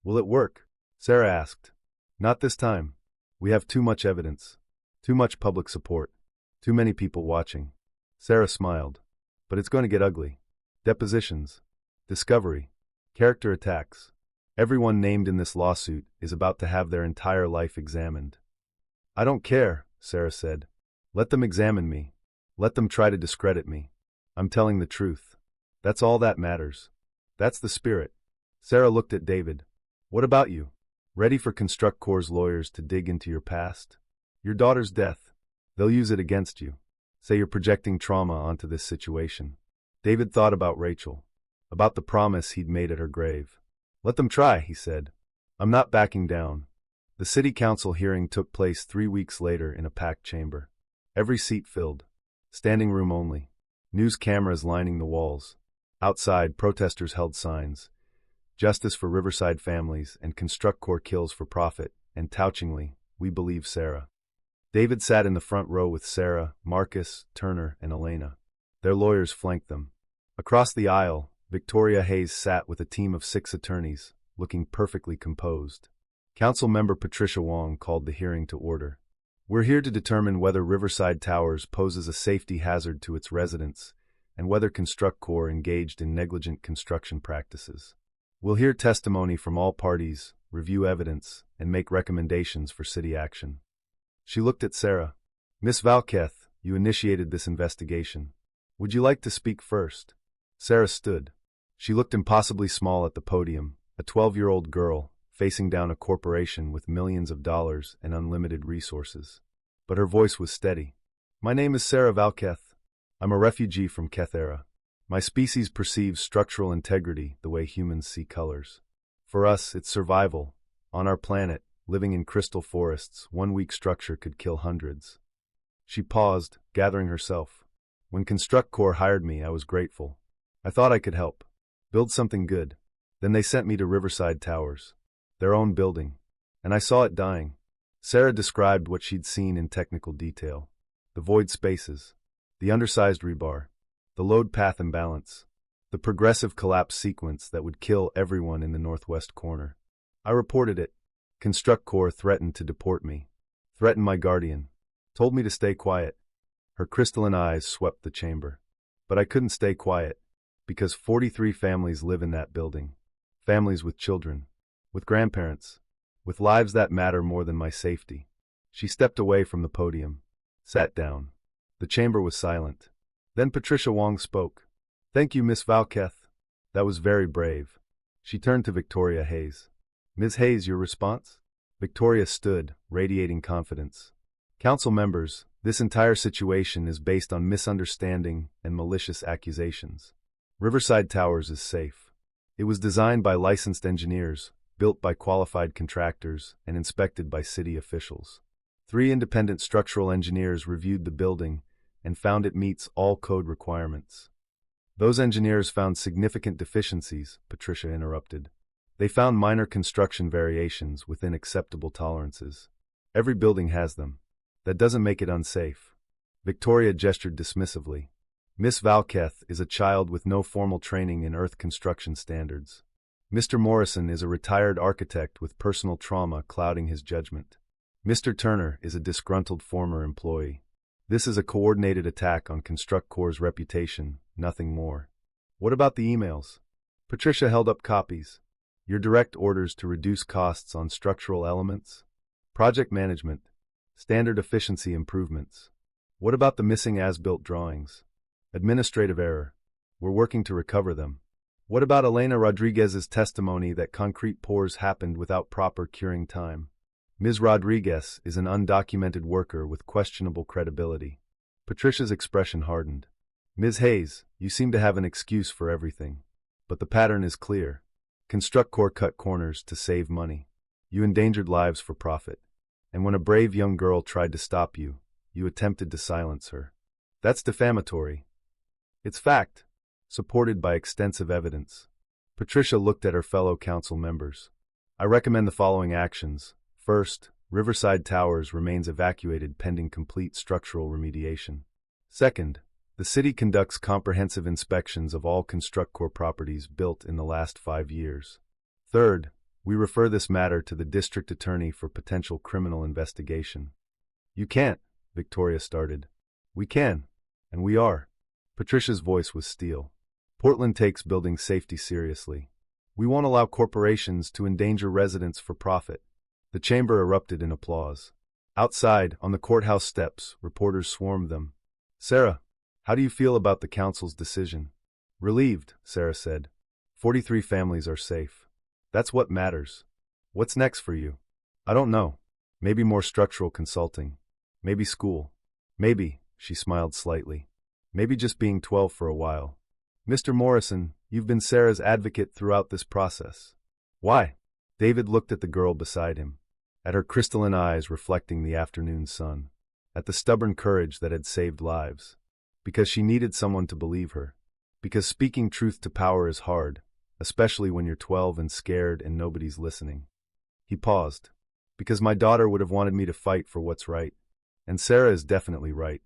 Will it work? Sera asked. Not this time. We have too much evidence. Too much public support. Too many people watching. Sera smiled. But it's going to get ugly. Depositions. Discovery. Character attacks. Everyone named in this lawsuit is about to have their entire life examined. I don't care, Sera said. Let them examine me. Let them try to discredit me. I'm telling the truth. That's all that matters. That's the spirit. Sera looked at David. What about you? Ready for ConstructCorp's lawyers to dig into your past? Your daughter's death. They'll use it against you. Say you're projecting trauma onto this situation. David thought about Rachel. About the promise he'd made at her grave. Let them try, he said. I'm not backing down. The city council hearing took place 3 weeks later in a packed chamber. Every seat filled. Standing room only. News cameras lining the walls. Outside, protesters held signs. Justice for Riverside families and ConstructCorp kills for profit, and touchingly, we believe Sera. David sat in the front row with Sera, Marcus, Turner, and Elena. Their lawyers flanked them. Across the aisle, Victoria Hayes sat with a team of 6 attorneys, looking perfectly composed. Council member Patricia Wong called the hearing to order. We're here to determine whether Riverside Towers poses a safety hazard to its residents and whether ConstructCorp engaged in negligent construction practices. We'll hear testimony from all parties, review evidence, and make recommendations for city action. She looked at Sera. Miss Valketh, you initiated this investigation. Would you like to speak first? Sera stood. She looked impossibly small at the podium, a 12-year-old girl, facing down a corporation with millions of dollars and unlimited resources. But her voice was steady. My name is Sera Valketh. I'm a refugee from Kethera. My species perceives structural integrity the way humans see colors. For us, it's survival. On our planet, living in crystal forests, one weak structure could kill hundreds. She paused, gathering herself. When ConstructCorp hired me, I was grateful. I thought I could help. Build something good. Then they sent me to Riverside Towers. Their own building. And I saw it dying. Sera described what she'd seen in technical detail. The void spaces. The undersized rebar. The load path imbalance. The progressive collapse sequence that would kill everyone in the northwest corner. I reported it. ConstructCorp threatened to deport me. Threatened my guardian. Told me to stay quiet. Her crystalline eyes swept the chamber. But I couldn't stay quiet. Because 43 families live in that building. Families with children. With grandparents. With lives that matter more than my safety. She stepped away from the podium. Sat down. The chamber was silent. Then Patricia Wong spoke. Thank you, Miss Valketh. That was very brave. She turned to Victoria Hayes. Ms. Hayes, your response? Victoria stood, radiating confidence. Council members, this entire situation is based on misunderstanding and malicious accusations. Riverside Towers is safe. It was designed by licensed engineers, built by qualified contractors, and inspected by city officials. 3 independent structural engineers reviewed the building and found it meets all code requirements. Those engineers found significant deficiencies, Patricia interrupted. They found minor construction variations within acceptable tolerances. Every building has them. That doesn't make it unsafe. Victoria gestured dismissively. Miss Valketh is a child with no formal training in earth construction standards. Mr. Morrison is a retired architect with personal trauma clouding his judgment. Mr. Turner is a disgruntled former employee. This is a coordinated attack on ConstructCorp's reputation, nothing more. What about the emails? Patricia held up copies. Your direct orders to reduce costs on structural elements? Project management. Standard efficiency improvements. What about the missing as-built drawings? Administrative error. We're working to recover them. What about Elena Rodriguez's testimony that concrete pours happened without proper curing time? Ms. Rodriguez is an undocumented worker with questionable credibility. Patricia's expression hardened. Ms. Hayes, you seem to have an excuse for everything. But the pattern is clear. ConstructCorp cut corners to save money. You endangered lives for profit. And when a brave young girl tried to stop you, you attempted to silence her. That's defamatory. It's fact, supported by extensive evidence. Patricia looked at her fellow council members. I recommend the following actions. First, Riverside Towers remains evacuated pending complete structural remediation. Second, the city conducts comprehensive inspections of all ConstructCorp properties built in the last 5 years. Third, we refer this matter to the district attorney for potential criminal investigation. You can't, Victoria started. We can, and we are. Patricia's voice was steel. Portland takes building safety seriously. We won't allow corporations to endanger residents for profit. The chamber erupted in applause. Outside, on the courthouse steps, reporters swarmed them. Sera, how do you feel about the council's decision? Relieved, Sera said. 43 families are safe. That's what matters. What's next for you? I don't know. Maybe more structural consulting. Maybe school. Maybe, she smiled slightly. Maybe just being 12 for a while. Mr. Morrison, you've been Sera's advocate throughout this process. Why? David looked at the girl beside him, at her crystalline eyes reflecting the afternoon sun, at the stubborn courage that had saved lives. Because she needed someone to believe her. Because speaking truth to power is hard, especially when you're 12 and scared and nobody's listening. He paused. Because my daughter would have wanted me to fight for what's right. And Sera is definitely right.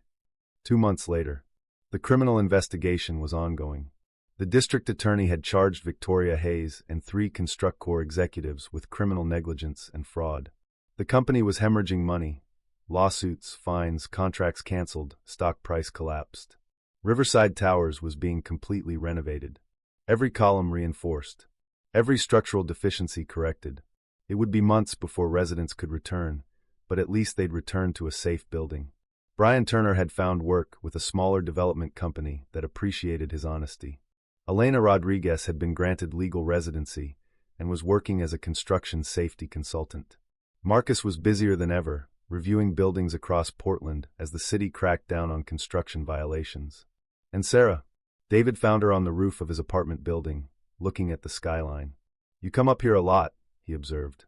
2 months later, the criminal investigation was ongoing. The district attorney had charged Victoria Hayes and 3 Construct Corps executives with criminal negligence and fraud. The company was hemorrhaging money. Lawsuits, fines, contracts canceled, stock price collapsed. Riverside Towers was being completely renovated. Every column reinforced. Every structural deficiency corrected. It would be months before residents could return, but at least they'd return to a safe building. Brian Turner had found work with a smaller development company that appreciated his honesty. Elena Rodriguez had been granted legal residency and was working as a construction safety consultant. Marcus was busier than ever, reviewing buildings across Portland as the city cracked down on construction violations. And Sera? David found her on the roof of his apartment building, looking at the skyline. You come up here a lot, he observed.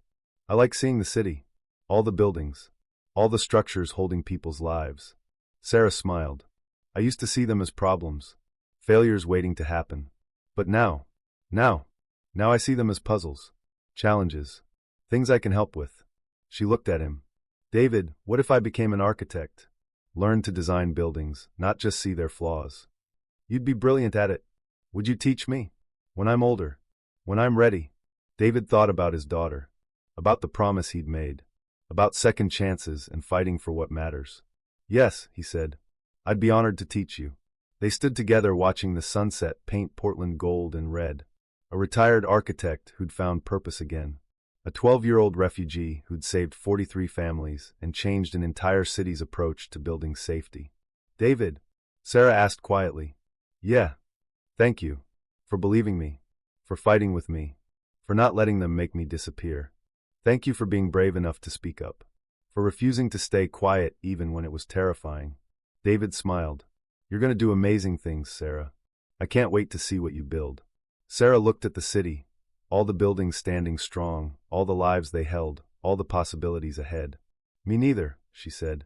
I like seeing the city, all the buildings, all the structures holding people's lives. Sera smiled. I used to see them as problems, failures waiting to happen. But now I see them as puzzles, challenges, things I can help with. She looked at him. David, what if I became an architect? Learned to design buildings, not just see their flaws. You'd be brilliant at it. Would you teach me? When I'm older. When I'm ready. David thought about his daughter. About the promise he'd made. About second chances and fighting for what matters. Yes, he said. I'd be honored to teach you. They stood together watching the sunset paint Portland gold and red. A retired architect who'd found purpose again. A 12-year-old refugee who'd saved 43 families and changed an entire city's approach to building safety. David, Sera asked quietly. Yeah. Thank you. For believing me. For fighting with me. For not letting them make me disappear. Thank you for being brave enough to speak up. For refusing to stay quiet even when it was terrifying. David smiled. You're going to do amazing things, Sera. I can't wait to see what you build. Sera looked at the city. All the buildings standing strong, all the lives they held, all the possibilities ahead. Me neither, she said.